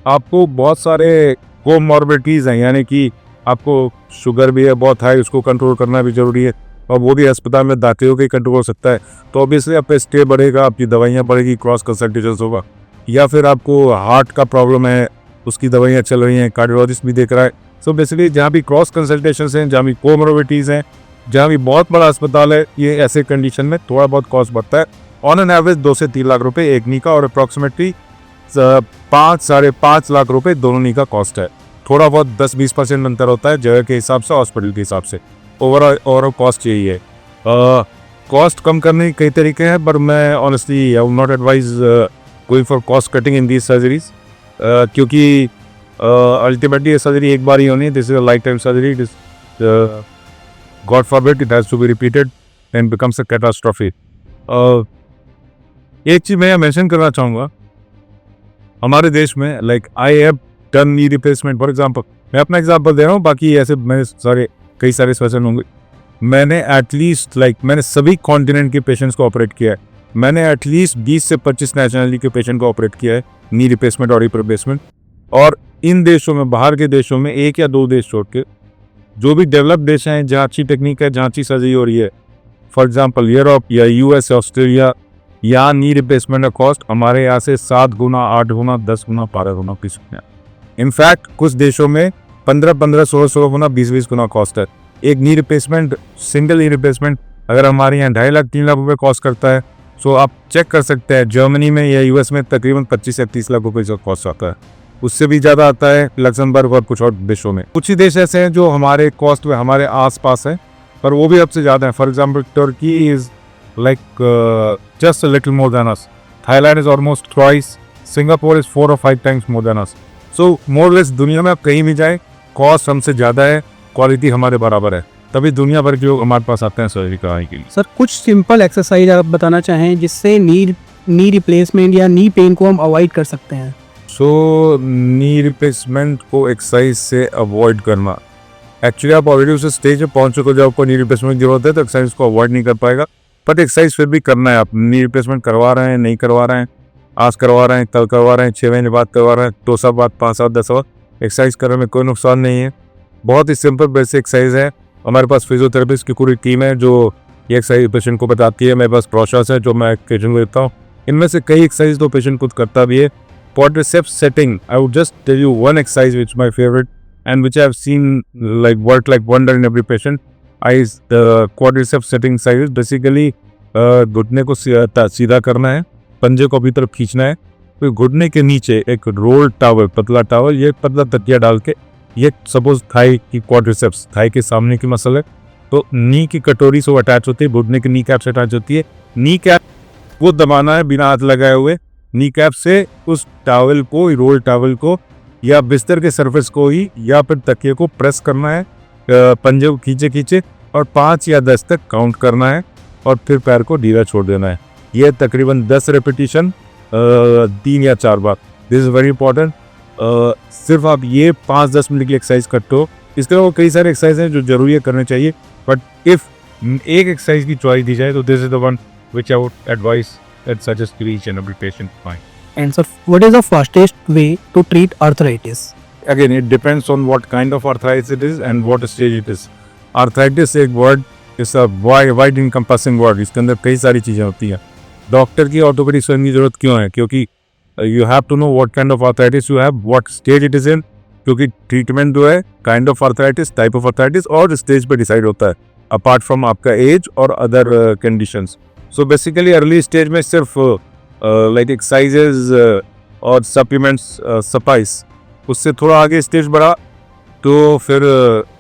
आपको बहुत सारे कोमॉर्बिडिटीज़ हैं, यानी कि आपको शुगर भी है बहुत हाई, उसको कंट्रोल करना भी ज़रूरी है, और वो भी अस्पताल में दाखिल होकर कंट्रोल हो सकता है। तो ऑब्वियसली आपका स्टे बढ़ेगा, आपकी दवाइयाँ बढ़ेगी, क्रॉस कंसल्टेशन होगा। या फिर आपको हार्ट का प्रॉब्लम है, उसकी दवाइयाँ चल रही हैं, कार्डियोलॉजिस्ट भी देख रहा है। सो बेसिकली जहाँ भी क्रॉस कंसल्टेशन हैं, जहाँ भी कोमॉर्बिडिटीज़ हैं, जहाँ भी बहुत बड़ा अस्पताल है, ये ऐसे कंडीशन में थोड़ा बहुत कॉस्ट बढ़ता है। ऑन एन एवरेज 2 से 3 लाख रुपए एक नी का, और अप्रॉक्सीमेटली 5-5.5 लाख रुपए दोनों नी का कॉस्ट है। थोड़ा बहुत 10-20% अंतर होता है जगह के हिसाब से, हॉस्पिटल के हिसाब से। ओवरऑल कॉस्ट यही है। कॉस्ट कम करने के कई तरीके हैं, पर मैं honestly I will not advise going for cost cutting in these surgeries, क्योंकि अल्टीमेटली ये सर्जरी एक बार ही होनी है। This is a lifetime surgery. This god forbid it has to be repeated and becomes a catastrophe. एक चीज़ मैं मेंशन करना चाहूँगा, हमारे देश में I have done knee replacement. For example, मैं अपना एग्जांपल दे रहा हूँ, बाकी ऐसे मैं कई सारे सर्जन होंगे। मैंने एटलीस्ट मैंने सभी कॉन्टिनेंट के पेशेंट्स को ऑपरेट किया है। मैंने एटलीस्ट 20 से 25 नेशनलिटी के पेशेंट को ऑपरेट किया है, नी रिप्लेसमेंट और हिप रिप्लेसमेंट। और इन देशों में, बाहर के देशों में, 1 या 2 देश छोड़ के, जो भी डेवलप्ड देश हैं जहाँ अच्छी टेक्निक है, जहाँ अच्छी सर्जरी हो रही है, फॉर एग्जांपल यूरोप या यूएस या ऑस्ट्रेलिया, यहाँ नी रिप्लेसमेंट का कॉस्ट हमारे यहाँ से 7 गुना, 8 गुना, 10 गुना, 12 गुना की सकते हैं। इनफैक्ट कुछ देशों में 15-15, 16-16 गुना, 20-20 गुना कॉस्ट है। एक knee replacement, single knee replacement अगर हमारे यहाँ 2.5 लाख 3 लाख रुपये कॉस्ट करता है, सो आप चेक कर सकते हैं जर्मनी में या यूएस में तकरीबन 25 से 30 लाख रुपये का कॉस्ट आता है। उससे भी ज़्यादा आता है लग्जमबर्ग और कुछ और देशों में। कुछ ही देश ऐसे हैं जो हमारे कॉस्ट में हमारे आसपास हैं, पर वो भी अब से ज़्यादा है। For example Turkey is like just a little more than us, Thailand is almost twice, Singapore is 4 or 5 times more than us. So more less दुनिया में आप कहीं भी जाए, कॉस्ट हमसे ज़्यादा है, क्वालिटी हमारे बराबर है, तभी दुनिया भर के लोग हमारे पास आते हैं सर्जरी कराने के लिए। सर कुछ सिंपल एक्सरसाइज आप बताना चाहें जिससे नी रिप्लेसमेंट या नी पेन को हम अवॉइड कर सकते हैं। सो नी रिप्लेसमेंट को एक्सरसाइज से अवॉइड करना, एक्चुअली आप ऑलरेडी उस स्टेज पे पहुंच चुके हो जब आपको नी रिप्लेसमेंट की जरूरत है, तो एक्सरसाइज को अवॉइड नहीं कर पाएगा। बट एक्सरसाइज फिर भी करना है। आप नी रिप्लेसमेंट करवा रहे हैं, नहीं करवा रहे हैं, आज करवा रहे हैं, कल करवा रहे हैं, 6 महीने बाद करवा रहे हैं, 2 साल बाद, 5 साल, 10 साल, एक्सरसाइज करने में कोई नुकसान नहीं है। बहुत ही सिंपल बेसिक एक्सरसाइज है। हमारे पास फिजियोथेरेपिस्ट की पूरी टीम है जो ये एक्सरसाइज पेशेंट को बताती है। मेरे पास प्रोसेस है जो मैं पेशेंट को देता हूँ। इनमें से कई एक्सरसाइज तो पेशेंट खुद करता भी है। quadriceps setting, I would just tell you one exercise which is my favorite and which I have seen like work like wonder in every patient. The quadriceps setting exercise is basically घुटने को सीधा करना है, पंजे को अपनी तरफ खींचना है, फिर घुटने के नीचे एक रोल टावल, पतला टावल, ये पतला तकिया डाल के, ये सपोज थाई की क्वाड्रिसेप्स, थाई के सामने की मसल है, तो नी की कटोरी से वो अटैच होती है, घुटने के नी कैप से अटैच होती है। नी कैप वो दबाना है बिना हाथ लगाए हुए, नी कैप से उस टावल को, रोल टावल को या बिस्तर के सरफेस को ही या फिर तकिए को प्रेस करना है, पंजे को खींचे खींचे और 5 या 10 तक काउंट करना है और फिर पैर को ढीला छोड़ देना है। ये तकरीबन 10 रेपिटेशन 3 या 4 बार। This is very important. सिर्फ आप ये 5-10 मिनट की एक्सरसाइज करते हो। इसके अलावा कई सारे एक्सरसाइज हैं जो जरूरी है करने चाहिए, बट इफ एक एक्सरसाइज की चॉइस दी जाए तो this is the one which I would advise and suggest to each and every patient mine. And sir, what is the fastest way to treat arthritis? Again, it depends on what kind of arthritis it is and what stage it is. Arthritis एक word is a wide encompassing word. इसके अंदर कई सारी चीज़ें होती हैं। Doctor की orthopaedic surgeon की जरूरत क्यों है? क्योंकि you have to know what kind of arthritis you have, what stage it is in, क्योंकि ट्रीटमेंट जो है kind of arthritis, type of arthritis और स्टेज पे डिसाइड होता है, अपार्ट फ्रॉम आपका एज और other conditions. So basically early stage में सिर्फ लाइक एक्सरसाइजेज और सप्लीमेंट्स सफाइस। उससे थोड़ा आगे स्टेज बढ़ा तो फिर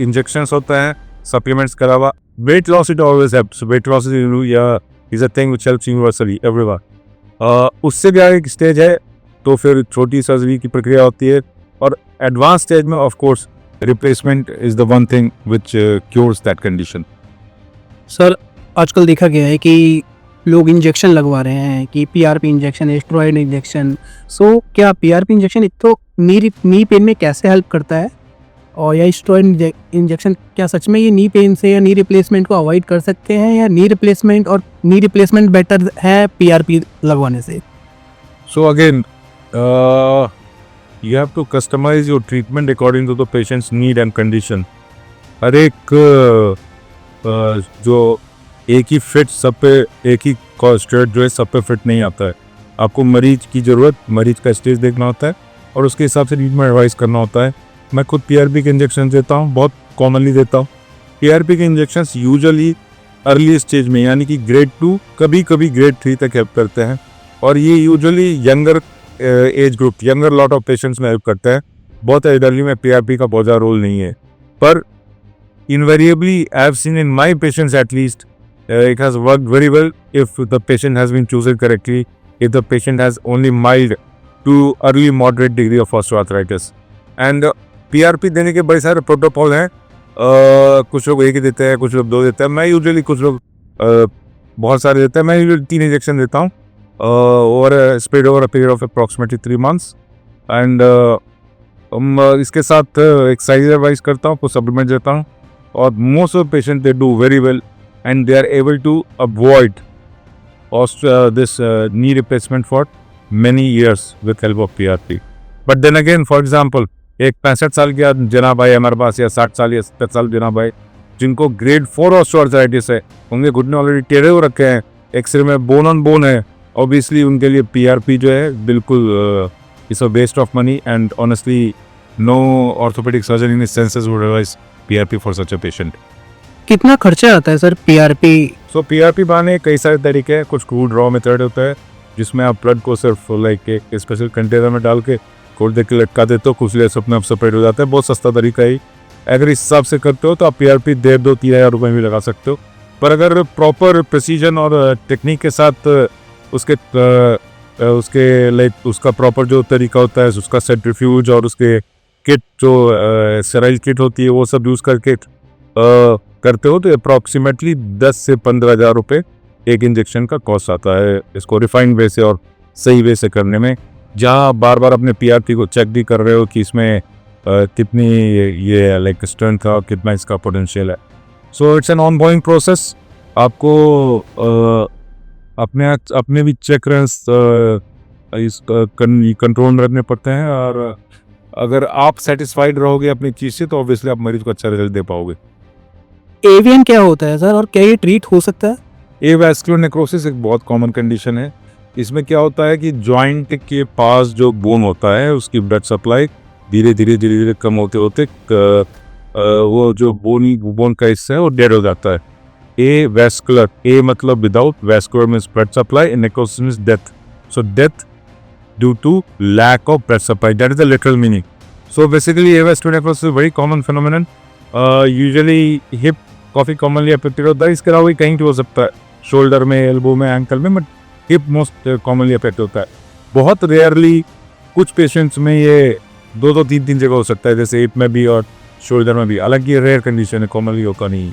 इंजेक्शंस होता है सप्लीमेंट्स के अलावा। Weight loss it always helps, weight loss is a thing which helps universally everywhere. उससे भी आगे एक स्टेज है तो फिर छोटी सर्जरी की प्रक्रिया होती है, और एडवांस स्टेज में of course replacement is the one thing which cures that condition. Sir आजकल देखा गया है कि लोग इंजेक्शन लगवा रहे हैं कि पीआरपी इंजेक्शन, स्टेरॉइड इंजेक्शन। सो क्या पीआरपी इंजेक्शन एक तो नी पेन में कैसे हेल्प करता है, और या स्टेरॉइड इंजेक्शन क्या सच में ये नी पेन से या नी रिप्लेसमेंट को अवॉइड कर सकते हैं, या नी रिप्लेसमेंट बेटर है पीआरपी लगवाने से? So again you have to customize your treatment according to the patient's need and condition. हर एक जो एक ही फिट सब पे, एक ही स्टेरॉइड जो है सब पे फिट नहीं आता है। आपको मरीज की ज़रूरत, मरीज का स्टेज देखना होता है और उसके हिसाब से ट्रीटमेंट एडवाइस करना होता है। मैं खुद पीआरपी के इंजेक्शन देता हूँ, बहुत कॉमनली देता हूँ। पीआरपी के इंजेक्शन यूजुअली अर्ली स्टेज में यानी कि ग्रेड 2, कभी कभी ग्रेड 3 तक हेल्प करते हैं, और ये usually younger age group, younger lot of patients में हेल्प करता है। बहुत एल्डरली में पीआरपी का बहुत ज़्यादा रोल नहीं है, पर invariably I have seen in my patients at least it has worked very well if the patient has been chosen correctly, if the patient has only mild to early moderate degree of osteoarthritis. And PRP देने के बड़े सारे protocol हैं। कुछ लोग एक ही देते हैं, कुछ लोग 2 देते हैं। मैं यूजुअली कुछ लोग बहुत सारे देते हैं। मैं यूजुअली 3 इंजेक्शन देता हूँ और spread over a period of approximately 3 months। And इसके साथ एक्सरसाइज एडवाइस करता हूँ, कुछ सप्लीमेंट देता हूँ, और most of patient they do very well and they are able to avoid this knee replacement for many years with help of PRP. But then again, for example, एक 65 साल का जना भाई हमारे पास, या 60 साल या 70 साल जना भाई जिनको ग्रेड 4 ऑस्टियोआर्थराइटिस है, उनके घुटने ऑलरेडी टेढ़े हो रखे हैं, एक्सरे में बोन ऑन बोन है, ऑब्वियसली उनके लिए PRP जो है बिल्कुल it's a waste of money, and honestly no orthopaedic surgeon in his senses would advise PRP for such a patient. कितना खर्चा आता है सर पीआरपी? सो पीआरपी बनाने कई सारे तरीके हैं। कुछ क्रूड रॉ मेथड होता है जिसमें आप ब्लड को सिर्फ लाइक एक स्पेशल कंटेनर में डाल के खोल दे के लटका देते हो, कुछ लेस अपने आप सेपरेट हो जाता है। बहुत सस्ता तरीका है। अगर इस हिसाब से करते हो तो आप PRP 1,500-2,000 3,000 रुपये भी लगा सकते हो। पर अगर प्रॉपर प्रिसीजन और टेक्निक के साथ उसके लाइक उसका प्रॉपर जो तरीका होता है, उसका सेंट्रीफ्यूज और उसके किट जो स्टेराइल किट होती है वो सब यूज़ करके करते हो तो अप्रॉक्सीमेटली 10 से 15,000 रुपये एक इंजेक्शन का कॉस्ट आता है इसको रिफाइंड वे से और सही वे से करने में, जहाँ बार बार अपने PRP को चेक भी कर रहे हो कि इसमें कितनी ये लाइक स्ट्रेंथ का और कितना इसका पोटेंशियल है। So it's an on going process. आपको अपने भी चेक इस कंट्रोल में रखने पड़ते हैं, और अगर आप सेटिस्फाइड रहोगे अपनी चीज़ से तो ऑब्वियसली आप मरीज को अच्छा रिजल्ट दे पाओगे। एवीएन क्या होता है सर, और क्या ये ट्रीट हो सकता है? एवास्कुलर नेक्रोसिस एक बहुत कॉमन कंडीशन है। इसमें क्या होता है कि जॉइंट के पास जो बोन होता है उसकी ब्लड सप्लाई धीरे धीरे कम होते होते वो जो बोन का हिस्सा है वो डेड हो जाता है। ए वैस्कुलर, ए मतलब without, vascular means blood supply, and necrosis means death. So death due to lack of blood supply, that is the literal meaning. So basically avascular necrosis is very common phenomenon. Usually hip काफ़ी commonly affected होता है। इसके अलावा भी कहीं हो सकता है, शोल्डर में, एल्बो में, एंकल में, but hip most commonly affect होता है। बहुत रेयरली कुछ पेशेंट्स में ये 2-2 3-3 जगह हो सकता है, जैसे हिप में भी और शोल्डर में भी। हालांकि ये रेयर कंडीशन है, कॉमनली होता नहीं।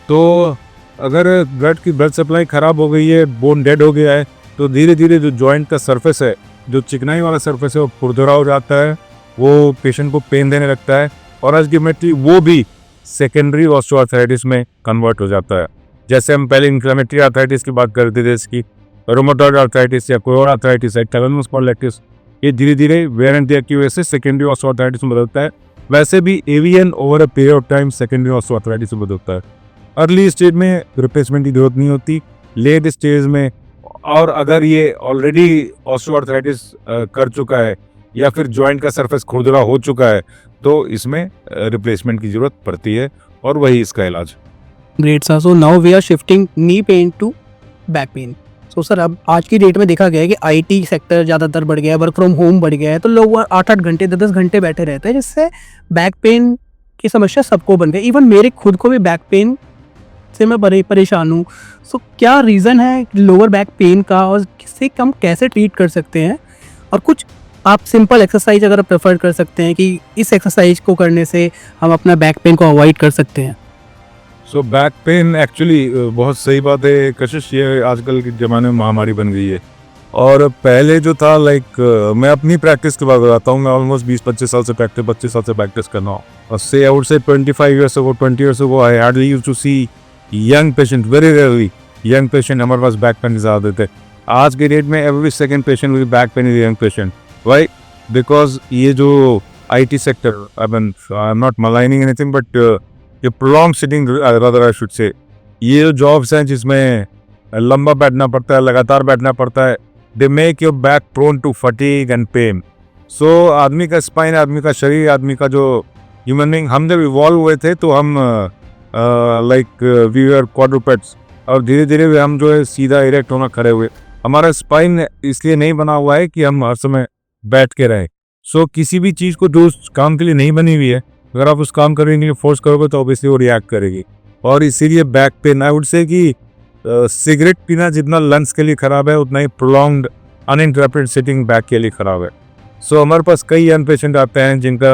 तो अगर ब्लड सप्लाई ख़राब हो गई है, बोन डेड हो गया है, तो धीरे धीरे जो जॉइंट का सर्फेस है, जो चिकनाई वाला सर्फेस है, वो खुरदुरा हो जाता है, वो पेशेंट को पेन देने लगता है, और अल्टीमेटली वो भी सेकेंडरी ऑस्टियोआर्थराइटिस में कन्वर्ट हो जाता है। जैसे हम पहले इन्फ्लेमेटरी आर्थराइटिस की बात करते थे, इसकी रोमेटॉइड आर्थराइटिस या कोई और आर्थराइटिस है, टर्मिनल स्पॉन्डिलाइटिस, ये धीरे धीरे वेयर एंड टियर की वजह से सेकेंडरी ऑस्टियोआर्थराइटिस में बदलता है। वैसे भी AVN over a period of time secondary osteoarthritis में बदलता है। अर्ली स्टेज में रिप्लेसमेंट की जरूरत नहीं होती, लेट स्टेज में, और अगर ये ऑलरेडी ऑस्टियोआर्थराइटिस कर चुका है या फिर जॉइंट का सरफेस खुरदुरा हो चुका है, तो इसमें रिप्लेसमेंट की जरूरत पड़ती है, और वही इसका इलाज। Great sir, so now we are shifting knee pain to back pain. So sir, अब आज की डेट में देखा गया है कि IT सेक्टर ज़्यादातर बढ़ गया है, वर्क फ्रॉम होम बढ़ गया है, तो लोग 8-8 घंटे 10-10 घंटे बैठे रहते हैं, जिससे बैक पेन की समस्या सबको बन गई। इवन मेरे खुद को भी बैक पेन से मैं परेशान हूँ। सो क्या रीज़न है लोअर बैक पेन का, और किससे हम कैसे ट्रीट कर सकते हैं? और कुछ आप सिंपल एक्सरसाइज अगर प्रेफर कर सकते हैं कि इस एक्सरसाइज को करने से हम अपना बैक पेन को अवॉइड कर सकते हैं। सो बैक पेन एक्चुअली बहुत सही बात है कशिश, ये आजकल के ज़माने में महामारी बन गई है। और पहले जो था लाइक मैं अपनी प्रैक्टिस की बात बताता हूँ। मैं ऑलमोस्ट 20-25 साल से प्रैक्टिस कर रहा हूँ। और से आई वुड से 25 years ago, 20 years ago, I hardly used to see young patient, very rarely young patient हमारे पास बैक पेन ज़्यादा थे। आज के डेट में every second patient with back pain is young patient. Why? Because ये जो IT sector, I am not maligning anything, but ये prolong sitting rather I should say, ये जो जॉब्स हैं जिसमें लंबा बैठना पड़ता है, लगातार बैठना पड़ता है, they make your back prone to fatigue and pain. So आदमी का स्पाइन, आदमी का शरीर, आदमी का जो ह्यूमन बीइंग, हम जब इवॉल्व हुए थे तो हम लाइक वी वर क्वाड्रूपेड्स, और धीरे धीरे हम जो है सीधा इरेक्ट होना खड़े हुए। हमारा स्पाइन इसलिए नहीं बना हुआ है कि हम हर समय बैठ के रहें। सो किसी भी चीज़ को जो उस काम के लिए नहीं बनी हुई है, अगर आप उस काम करने के लिए फोर्स करोगे तो ऑब्वियसली वो रिएक्ट करेगी। और इसीलिए बैक पेन, आई वुड से कि सिगरेट पीना जितना लंग्स के लिए ख़राब है, उतना ही प्रोलॉन्ग्ड अनइंटरप्टेड सिटिंग बैक के लिए ख़राब है। सो हमारे पास कई यंग पेशेंट आते हैं जिनका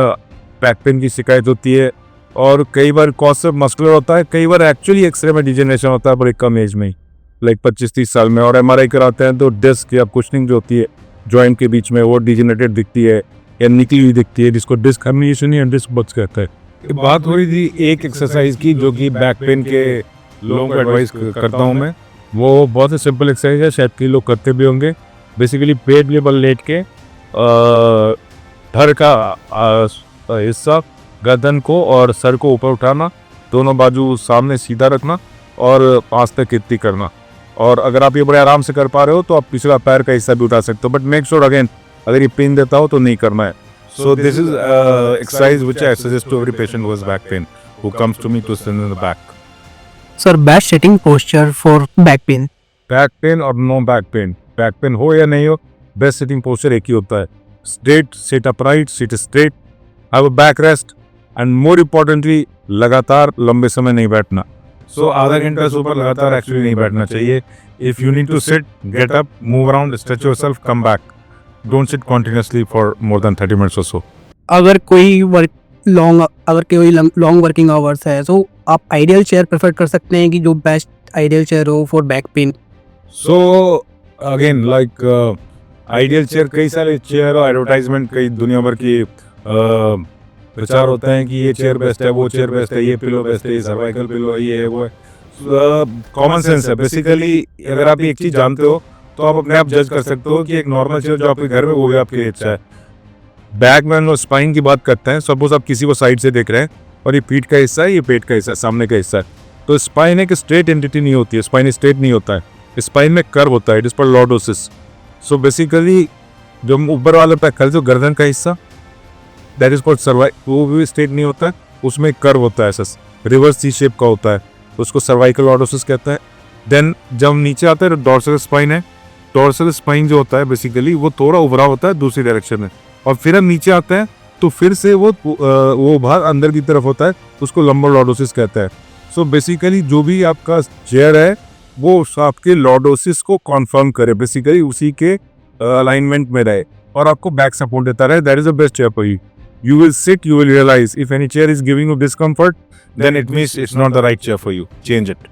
बैक पेन की शिकायत होती है, और कई बार कॉज सिर्फ मस्कुलर होता है, कई बार एक्चुअली एक्सरे में डिजेनरेशन होता है बड़ी कम एज में ही, लाइक 25-30 साल में। और MRI कराते हैं तो डिस्क या कुशनिंग जो होती है जॉइंट के बीच में, वो डिजेनरेटेड दिखती है या निकली हुई दिखती है, जिसको डिस्क हर्निएशन या डिस्क बग्स कहते हैं। बात हो रही थी एक एक्सरसाइज की जो कि बैक पेन के लोगों को एडवाइस करता हूँ मैं। वो बहुत ही सिंपल एक्सरसाइज है, शायद कई लोग करते भी होंगे। बेसिकली पेट लेवल लेट के धड़ का हिस्सा, गर्दन को और सर को ऊपर उठाना, दोनों बाजू सामने सीधा रखना और 5 तक कीर्ति करना। और अगर आप ये बड़े आराम से कर पा रहे हो तो आप पिछला पैर का हिस्सा भी उठा सकते हो, बट मेक श्योर अगेन अगर ये पेन देता हो तो नहीं करना है। So this is exercise which I suggest to every patient who has back pain who comes to me to strengthen the back. Sir, best sitting posture for back pain और no back pain, back pain हो या नहीं हो, best sitting posture एक ही होता है। straight, sit upright, sit straight, have a back rest, and more importantly लगातार लंबे समय नहीं बैठना. So आधा घंटा से ऊपर लगातार एक्चुअली नहीं बैठना चाहिए. If you need to sit, get up, move around, stretch yourself, come back. Don't sit continuously for more than 30 minutes or so. अगर कोई लॉन्ग वर्किंग आवर्स है तो आप आइडियल चेयर प्रेफर कर सकते हैं कि जो बेस्ट आइडियल चेयर हो for back pen. So again like ideal chair, कई सारे चेयर और एडवर्टाइजमेंट, कई दुनिया भर की प्रचार होता है कि ये चेयर बेस्ट है, वो चेयर बेस्ट है, ये पिलो बेस्ट है, ये सर्वाइकल पिलो है, ये है, वो है. कॉमन सेंस है बेसिकली. अगर आप एक चीज जानते हो तो आप अपने आप जज कर सकते हो कि एक नॉर्मल चेयर जो आपके घर में वो भी आपके लिए अच्छा है. बैक में और स्पाइन की बात करते हैं. सपोज आप किसी को साइड से देख रहे हैं और ये पीठ का हिस्सा है, ये पेट का हिस्सा है, सामने का हिस्सा है, तो स्पाइन एक स्ट्रेट एंटिटी नहीं होती है. स्पाइन स्ट्रेट नहीं होता है, स्पाइन में कर्व होता है. इट इज पर लॉर्डोसिस. सो बेसिकली जो ऊपर वाला पैक जो गर्दन का हिस्सा, दैट इज कॉल्ड सर्वाइकल. वो भी स्ट्रेट नहीं होता है, उसमें कर्व होता है, ऐसा रिवर्स सी शेप का होता है, उसको सर्वाइकल लॉर्डोसिस कहता है. देन जब नीचे आता है डॉर्सल स्पाइन है. डॉर्सल स्पाइन जो होता है बेसिकली वो थोड़ा उभरा होता है दूसरी डायरेक्शन में, और फिर हम नीचे आते हैं तो फिर से वो भाग अंदर की तरफ होता है, उसको लंबर लॉर्डोसिस कहता है. सो बेसिकली जो भी आपका चेयर है वो आपके लॉर्डोसिस को कॉन्फर्म करे, बेसिकली उसी के अलाइनमेंट में रहे और आपको बैक सपोर्ट देता रहे. That is the best chair for you. You will sit, you will realize if any chair is giving you discomfort, then it means it's not the right chair for you. Change it.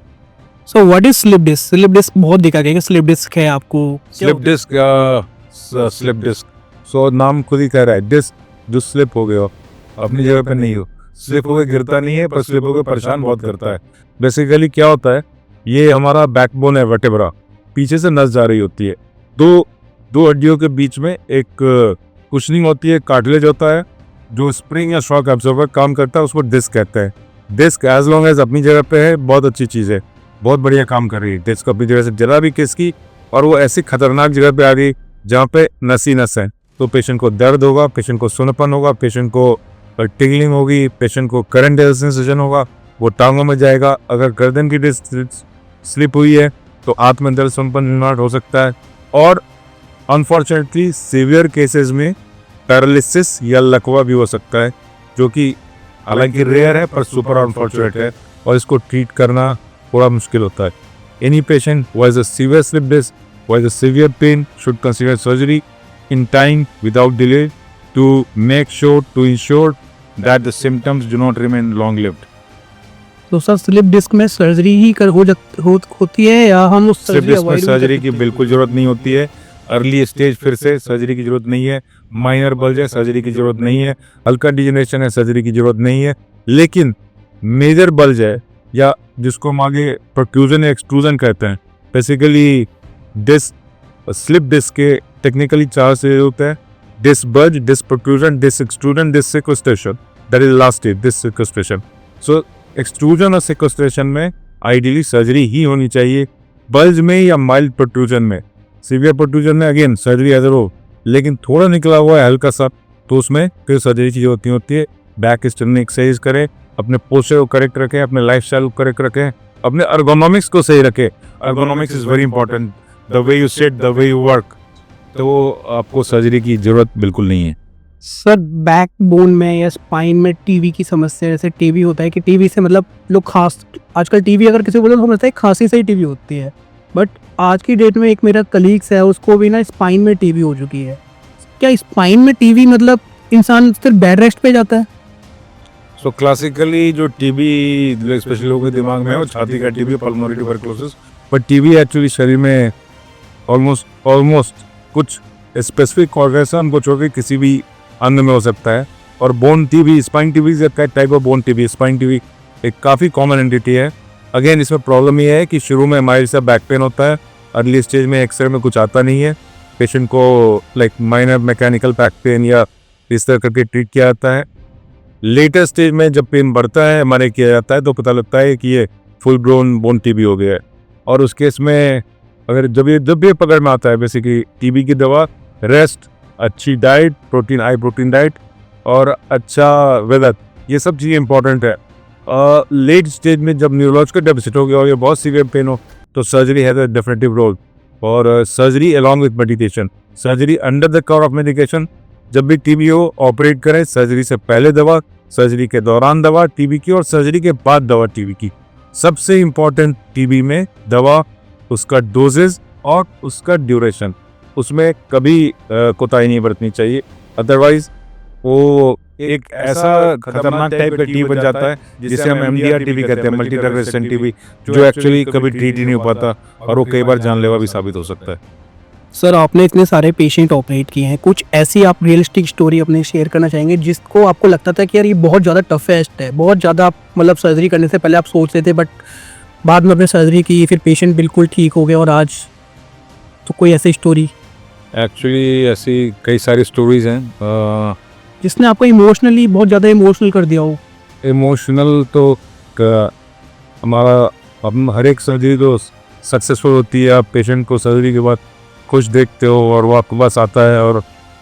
So what is slip disc? Slip disc बहुत दिखा गया कि slip disc है आपको. Slip disc. सो नाम खुद ही कह रहा है, डिस्क जो स्लिप हो गए हो, अपनी जगह पे नहीं हो. स्लिप हो गए गिरता नहीं है, पर स्लिप हो गए परेशान बहुत करता है. बेसिकली क्या होता है, ये हमारा बैकबोन है, वर्टेब्रा, पीछे से नस जा रही होती है. दो हड्डियों के बीच में एक कुशनिंग होती है, कार्टिलेज होता है जो स्प्रिंग या शॉक एब्जॉर्बर काम करता है, उसको डिस्क कहते हैं. डिस्क एज लॉन्ग एज अपनी जगह पे है बहुत अच्छी चीज़ है, बहुत बढ़िया काम कर रही है. डिस्क अपनी जगह से जरा भी किसकी, और वो ऐसी खतरनाक जगह पे आ गई जहाँ पे नस ही नस है, तो पेशेंट को दर्द होगा, पेशेंट को सुनपन होगा, पेशेंट को टिंगलिंग होगी, पेशेंट को करंट सेंसेशन होगा, वो टांगों में जाएगा. अगर गर्दन की डिस्क स्लिप हुई है तो हाथ में दर्द, सुनपन निर्माण हो सकता है. और अनफॉर्चुनेटली सीवियर केसेस में पैरालिसिस या लकवा भी हो सकता है, जो कि हालांकि रेयर है पर सुपर अनफॉर्चुनेट है, और इसको ट्रीट करना थोड़ा मुश्किल होता है. Any patient who has a severe slip disc, who has a severe pain should consider surgery in time without delay to ensure that the symptoms do not remain long lived. तो sir slip disc में surgery ही होती है या हम उस slip disc में surgery की बिल्कुल जरूरत नहीं होती है. अर्ली स्टेज फिर से सर्जरी की जरूरत नहीं है. माइनर बल्ज है, सर्जरी की जरूरत नहीं है. हल्का डिजेनरेशन है, सर्जरी की जरूरत नहीं है. लेकिन मेजर बल्ज है, या जिसको हम आगे प्रोट्रूजन या एक्सट्रूजन कहते हैं, बेसिकली डिस्क स्लिप डिस्क के टेक्निकली 4 से होता है: disc bulge, disc protrusion, disc extrusion, disc sequestration. That is last stage, disc sequestration. So extrusion और सिक्वेस्ट्रेशन में आइडियली सर्जरी ही होनी चाहिए. बल्ज में या माइल्ड प्रोट्रूजन में, सीवियर प्रोट्रूजन में अगेन सर्जरी अदर हो, लेकिन थोड़ा निकला हुआ है हल्का सा, तो उसमें फिर सर्जरी की जरूरत नहीं होती है. बैक स्ट्रेनिंग एक्सरसाइज करें, अपने पोस्चर को करेक्ट रखें, अपने लाइफस्टाइल को करेक्ट रखें, अपने अर्गोनॉमिक्स को सही रखें. Ergonomics is very important. The way you sit, the way you work, तो आपको सर्जरी की जरूरत बिल्कुल नहीं है. सर बैक बोन में या स्पाइन में टीवी की समस्या, जैसे टीवी होता है कि टीवी से मतलब लोग खास, आजकल टीवी अगर किसी को बोलो तो समझता है खांसी से ही टीवी होती है, बट आज की डेट में एक मेरा कलीग्स है, उसको भी ना स्पाइन में टीवी हो चुकी है. क्या स्पाइन में टीवी मतलब इंसान फिर बेड रेस्ट पे जाता है? सो क्लासिकली जो टीबी स्पेशली लोगों के दिमाग में है वो छाती का टीबी, पल्मोनरी ट्यूबरकुलोसिस. पर टीबी एक्चुअली शरीर में ऑलमोस्ट कुछ स्पेसिफिक ऑर्गन को छोड़ के किसी भी अंग में हो सकता है. और bone TB, spine TB is a type of bone TB. Spine TB एक काफ़ी कॉमन एंटिटी है. अगेन इसमें प्रॉब्लम ये है कि शुरू में हमारे से बैक पेन होता है, अर्ली स्टेज में एक्सरे में कुछ आता नहीं है, पेशेंट को like minor mechanical back pain या इस तरह करके ट्रीट किया जाता है. लेटर स्टेज में जब पेन बढ़ता है, हमारे किया जाता है, तो पता लगता है कि ये फुल ग्रोन बोन टीबी हो गया है. और उस केस में अगर जब भी पकड़ में आता है, बेसिकली टीबी की दवा, रेस्ट, अच्छी डाइट, हाई प्रोटीन डाइट और अच्छा वेदर, ये सब चीज़ें इंपॉर्टेंट है. लेट स्टेज में जब न्यूरोलॉजिकल डेफिसिट हो गया और ये बहुत सीवियर पेन हो, तो surgery has a definitive role. और surgery along with medication, surgery under the cover of medication जब भी टीबी हो ऑपरेट करें, सर्जरी से पहले दवा, सर्जरी के दौरान दवा टीबी की और सर्जरी के बाद दवा टीबी की। सबसे इम्पॉर्टेंट टीबी में दवा, उसका डोजेज और उसका ड्यूरेशन, उसमें कभी कोताही नहीं बरतनी चाहिए। अदरवाइज वो एक ऐसा खतरनाक टाइप का टीबी बन जाता है जिसे हम एमडीआर टीबी कहते हैं, मल्टी ड्रग रेजिस्टेंट टीबी, जो एक्चुअली कभी ट्रीट ही नहीं हो पाता और वो कई बार जानलेवा भी साबित हो सकता है। सर आपने इतने सारे पेशेंट ऑपरेट किए हैं, कुछ ऐसी आप रियलिस्टिक स्टोरी अपने शेयर करना चाहेंगे जिसको आपको लगता था कि यार ये बहुत ज़्यादा टफेस्ट है, बहुत ज़्यादा आप मतलब सर्जरी करने से पहले आप सोच रहे थे बट बाद में अपने सर्जरी की फिर पेशेंट बिल्कुल ठीक हो गए और आज, तो कोई ऐसी स्टोरी एक्चुअली ऐसी कई सारी स्टोरीज हैं। जिसने आपको इमोशनली बहुत ज़्यादा इमोशनल कर दिया हो? इमोशनल तो हमारा हम हर एक सर्जरी तो सक्सेसफुल होती है। आप पेशेंट को सर्जरी के बाद खुश देखते हो और वो आपके पास आता है और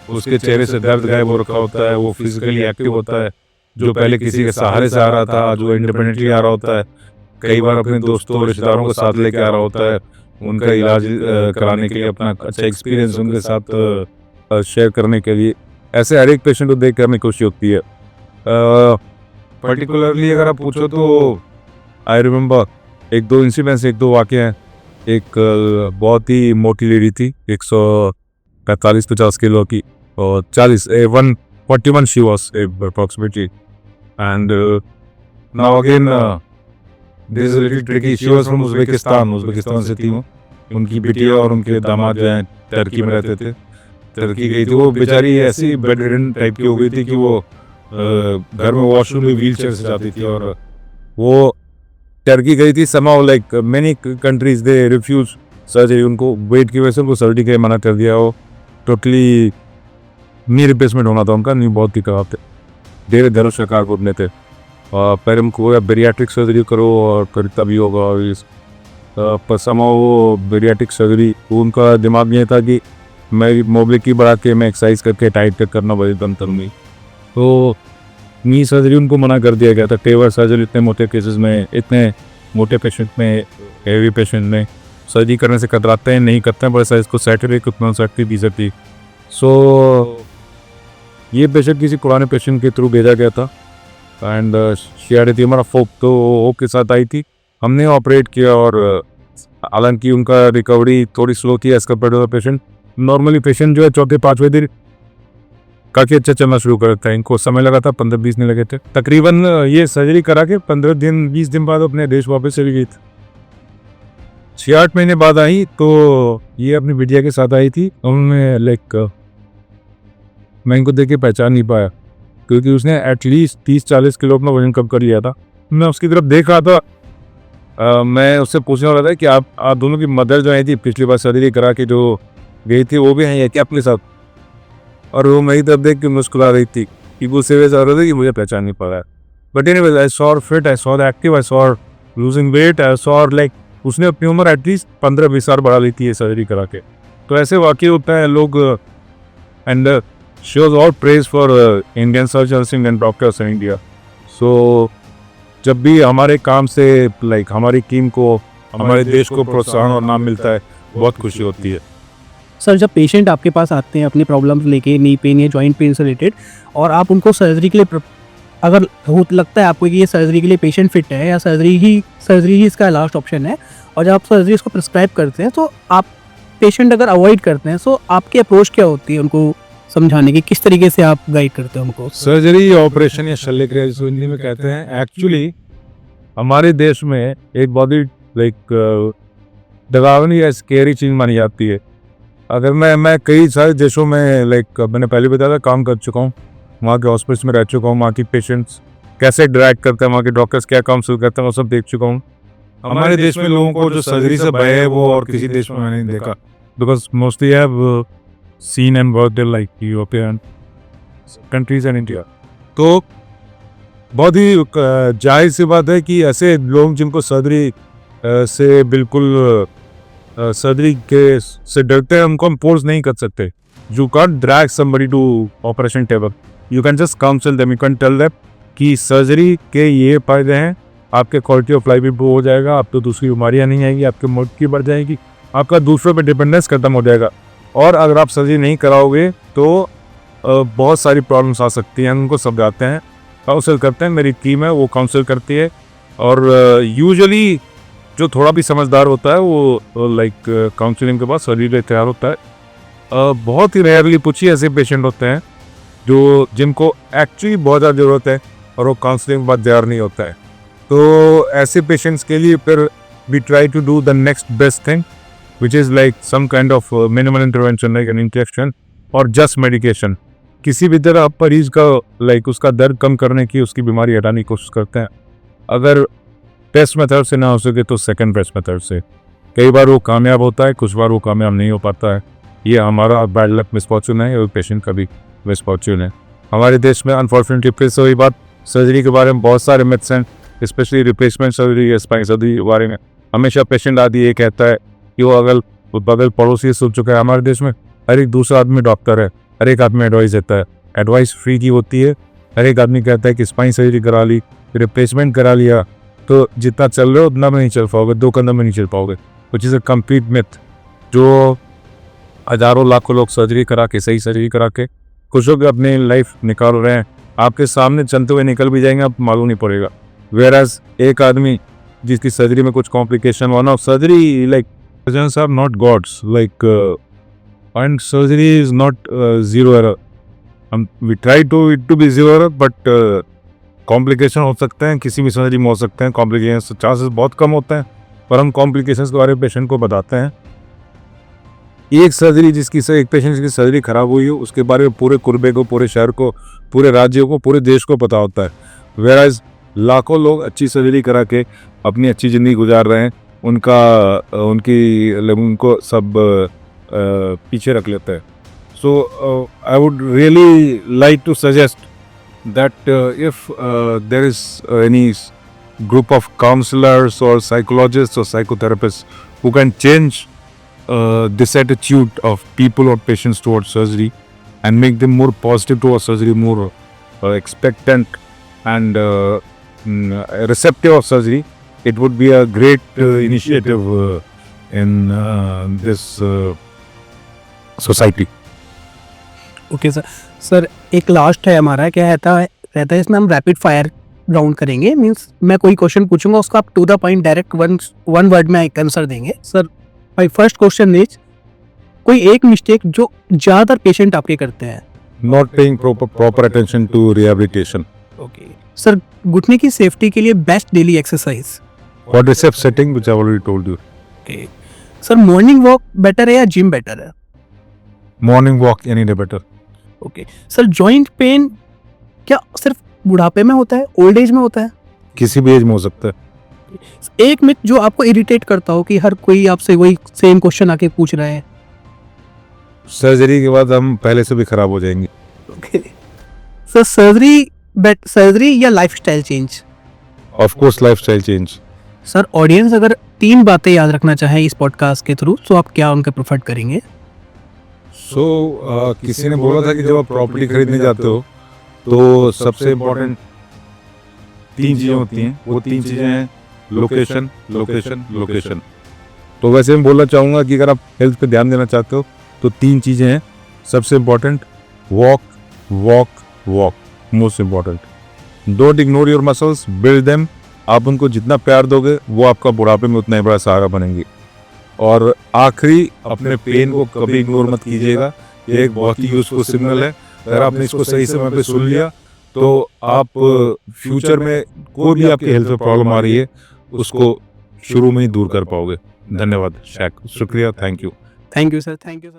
उसके चेहरे से दर्द गायब हो रखा होता है, वो फिजिकली एक्टिव होता है, जो पहले किसी के सहारे से आ रहा था, जो इंडिपेंडेंटली आ रहा होता है, कई बार अपने दोस्तों रिश्तेदारों को साथ लेके आ रहा होता है, उनका इलाज कराने के लिए अपना अच्छा एक्सपीरियंस उनके साथ शेयर करने के लिए। ऐसे हर एक पेशेंट को देख कर हमें खुशी होती है। पर्टिकुलरली अगर आप पूछो तो आई रिमेंबर एक दो इंसिडेंट्स, एक दो वाक़े हैं। एक बहुत ही मोटी लेडी थी, 145-50 किलो की, और 141 she was approximately, and now again this is little tricky. She was from Uzbekistan से थी वो। उनकी बिटिया और उनके दामाद जो हैं टर्की में रहते थे, टर्की गई थी। वो बेचारी ऐसी बेड रिडन टाइप की हो गई थी कि वो घर में वॉशरूम में व्हील चेयर से जाती थी, और वो टर्की गई थी। somehow like many countries they refuse surgery, उनको वेट की वजह से उनको सर्जरी के मना कर दिया। वो टोटली नी रिप्लेसमेंट होना था उनका, नी बहुत ही खराब थे, डेढ़ घरों सरकार को अपने थे, और पहले उनको या बेरियाट्रिक सर्जरी करो और फिर तभी होगा। और इस पर somehow वो बेरियाट्रिक सर्जरी, उनका दिमाग ये था कि मैं मोबिलिटी बढ़ा के मैं एक्सरसाइज करके टाइट करना बड़ी दम करूँगी, तो नी सर्जरी उनको मना कर दिया गया था। टेवर सर्जरी इतने मोटे केसेस में, इतने मोटे पेशेंट में, हेवी पेशेंट में सर्जरी करने से कतराते हैं, नहीं करते हैं, बस इसको सैटरडे कितना सकती दी सकती। सो ये पेशेंट किसी पुराने पेशेंट के थ्रू भेजा गया था, एंड शेयर थी हमारा फोक, तो होप के साथ आई थी। हमने ऑपरेट किया, और हालांकि उनका रिकवरी थोड़ी स्लो थी as compare to the patient. Normally patient जो है 4-5वें दिन काफ़ी अच्छा चलना शुरू कर देता है। इनको समय लगा था, 15-20 दिन लगे थे तकरीबन। ये सर्जरी करा के 15-20 दिन बाद अपने देश वापस चली गई थी। 6-8 महीने बाद आई, तो ये अपनी बिटिया के साथ आई थी। उन्होंने मैं इनको देख के पहचान नहीं पाया, क्योंकि उसने एटलीस्ट 30-40 किलो अपना वजन कम कर लिया था। मैं उसकी तरफ देख रहा था, मैं उससे पूछने वाला था कि आप दोनों की मदर जो आई थी पिछली बार सर्जरी करा के जो गई थी, वो भी हैं क्या अपने साथ? और वो मेरी तरफ देख के मुस्कुरा रही थी कि वो सीरियस आ रहा था कि मुझे पहचान नहीं पा रहा है। But anyways, I saw her fit, I saw her active, I saw her losing weight, I saw her like उसने अपनी उम्र एटलीस्ट 15-20 साल बढ़ा ली थी ये सर्जरी करा के। तो ऐसे वाकई होता है लोग, and she was all praise for Indian surgeons, Indian doctors in India. So जब भी हमारे काम से हमारी टीम को, हमारे देश को प्रोत्साहन और नाम मिलता है, बहुत खुशी होती है। सर जब पेशेंट आपके पास आते हैं अपनी प्रॉब्लम्स लेके, नी पेन या जॉइंट पेन से रिलेटेड, और आप उनको सर्जरी के लिए अगर लगता है आपको कि ये सर्जरी के लिए पेशेंट फिट है या सर्जरी ही इसका लास्ट ऑप्शन है, और जब आप सर्जरी इसको प्रिस्क्राइब करते हैं, तो आप पेशेंट अगर अवॉइड करते हैं, तो आपकी अप्रोच क्या होती है उनको समझाने की? किस तरीके से आप गाइड करते हैं उनको? सर्जरी, ऑपरेशन या शल्यक्रिया जिसको हिंदी में कहते हैं, एक्चुअली हमारे देश में एक बहुत ही डरावनी या स्केरी चीज़ मानी जाती है। अगर मैं कई सारे देशों में मैंने पहले बताया था काम कर चुका हूँ, वहाँ के हॉस्पिटल्स में रह चुका हूँ, वहाँ की पेशेंट्स कैसे इंटरैक्ट करते हैं, वहाँ के डॉक्टर्स क्या काम शुरू करते हैं, वो सब देख चुका हूँ। हमारे देश में लोगों को जो सर्जरी से भय है वो और किसी देश में मैंने नहीं देखा, because mostly have seen and worked like European countries and India. तो बहुत ही जाहिर सी बात है कि ऐसे लोग जिनको सर्जरी से बिल्कुल सर्जरी के से डरते हैं, उनको हम फोर्स नहीं कर सकते। You can drag somebody to operation table, you can just counsel them, you can tell them कि सर्जरी के ये फायदे हैं, आपके क्वालिटी ऑफ लाइफ इंप्रूव हो जाएगा, आप तो दूसरी बीमारियां नहीं आएंगी, आपकी मोर्टलिटी बढ़ जाएगी, आपका दूसरों पे डिपेंडेंस खत्म हो जाएगा। और अगर आप सर्जरी नहीं कराओगे तो बहुत सारी प्रॉब्लम्स आ सकती हैं, उनको समझाते हैं, काउंसिल करते हैं। मेरी टीम है वो काउंसिल करती है, और यूजुअली जो थोड़ा भी समझदार होता है वो लाइक काउंसलिंग के बाद सर्जरी तैयार होता है। बहुत ही रेयरली कुछ ही ऐसे पेशेंट होते हैं जो जिनको एक्चुअली बहुत ज़्यादा ज़रूरत है और वो काउंसलिंग के बाद तैयार नहीं होता है। तो ऐसे पेशेंट्स के लिए फिर we try to do the next best thing which is like some kind of minimal intervention like an injection और जस्ट मेडिकेशन। किसी भी तरह आप मरीज का लाइक उसका दर्द कम करने की, उसकी बीमारी हटाने की कोशिश करते हैं। अगर बेस्ट मेथड से ना हो सके तो सेकंड बेस्ट मेथड से। कई बार वो कामयाब होता है, कुछ बार वो कामयाब नहीं हो पाता है। ये हमारा बैड लक मिसफॉर्चून है और पेशेंट का भी मिसफॉर्चून है। हमारे देश में अनफॉर्चुनेटली फिर से वही बात, सर्जरी के बारे में बहुत सारे मिथ्स हैं, स्पेशली रिप्लेसमेंट सर्जरी या स्पाइन सर्जरी के बारे में। हमेशा पेशेंट आदि ये कहता है कि वो अगल बगल पड़ोसी सुन चुका है। हमारे देश में हर एक दूसरा आदमी डॉक्टर है, हर एक आदमी एडवाइस देता है, एडवाइस फ्री की होती है। हर एक आदमी कहता है कि स्पाइन सर्जरी करा ली, रिप्लेसमेंट करा लिया तो जितना चल रहे हो उतना में नहीं चल पाओगे, 2 कदम में नहीं चल पाओगे, which is a complete myth. जो हज़ारों लाखों लोग सर्जरी करा के, सही सर्जरी करा के खुश होकर अपनी लाइफ निकाल रहे हैं, आपके सामने चलते हुए निकल भी जाएंगे, आपको मालूम नहीं पड़ेगा। वेयरएज एक आदमी जिसकी सर्जरी में कुछ कॉम्प्लिकेशन हुआ ना, surgery like surgeons are not gods like and surgery is not zero error. हम we try to it to be zero error, but complication हो सकते हैं, किसी भी सर्जरी में हो सकते हैं। कॉम्प्लिकेशन चांसेस बहुत कम होते हैं, पर हम कॉम्प्लिकेशंस के बारे में पेशेंट को बताते हैं। एक सर्जरी एक पेशेंट की सर्जरी खराब हुई हो उसके बारे में पूरे कुर्बे को, पूरे शहर को, पूरे राज्य को, पूरे देश को पता होता है। वेयरएज लाखों लोग अच्छी सर्जरी करा के अपनी अच्छी ज़िंदगी गुजार रहे हैं, उनको सब पीछे रख लेते हैं। So I would really like to suggest that if there is any group of counselors or psychologists or psychotherapists who can change this attitude of people or patients towards surgery and make them more positive towards surgery, more expectant and receptive of surgery, it would be a great initiative in this society. Okay sir एक last है हमारा, क्या रहता है इसमें हम rapid fire round करेंगे। Means मैं कोई क्वेश्चन पूछूंगा, उसका आप to the point direct one word में आंसर देंगे। Sir my first question is, कोई एक मिस्टेक जो ज़्यादातर पेशेंट आपके करते हैं? Not paying proper attention to rehabilitation. Okay sir, घुटने की सेफ्टी के लिए best daily exercise? Quadriceps setting, which I already told you. Okay sir, morning walk better है या जिम बेटर है? Morning walk any day better. Okay sir, joint pain क्या सिर्फ बुढ़ापे में होता है, ओल्ड एज में होता है? किसी भी एज में हो सकता है। एक मिथ जो आपको इरिटेट करता हो कि हर कोई आपसे वही सेम क्वेश्चन आके पूछ रहा है? सर्जरी के बाद हम पहले से भी खराब हो जाएंगे। ओके सर, सर्जरी या lifestyle change? Of course lifestyle change. Sir audience अगर 3 बातें याद रखना चाहे इस पॉडकास्ट के थ्रू, तो आप क्या उनका प्रेफर करेंगे? किसी ने बोला था कि जब आप प्रॉपर्टी खरीदने जाते हो तो सबसे इम्पोर्टेंट 3 चीज़ें होती हैं। वो 3 चीज़ें हैं लोकेशन, लोकेशन, लोकेशन। तो वैसे मैं बोलना चाहूँगा कि अगर आप हेल्थ पे ध्यान देना चाहते हो तो 3 चीज़ें हैं सबसे important, walk walk walk, most important. Don't ignore your muscles, build them. आप उनको जितना प्यार दोगे वो आपका बुढ़ापे में उतना ही बड़ा सहारा बनेंगे। और आखिरी, अपने पेन को कभी इग्नोर मत कीजिएगा, ये एक बहुत ही यूजफुल सिग्नल है। अगर आपने इसको सही समय पे सुन लिया तो आप फ्यूचर में कोई भी आपकी हेल्थ में प्रॉब्लम आ रही है उसको शुरू में ही दूर कर पाओगे। धन्यवाद, शुक्रिया, thank you. Thank you sir, thank you sir.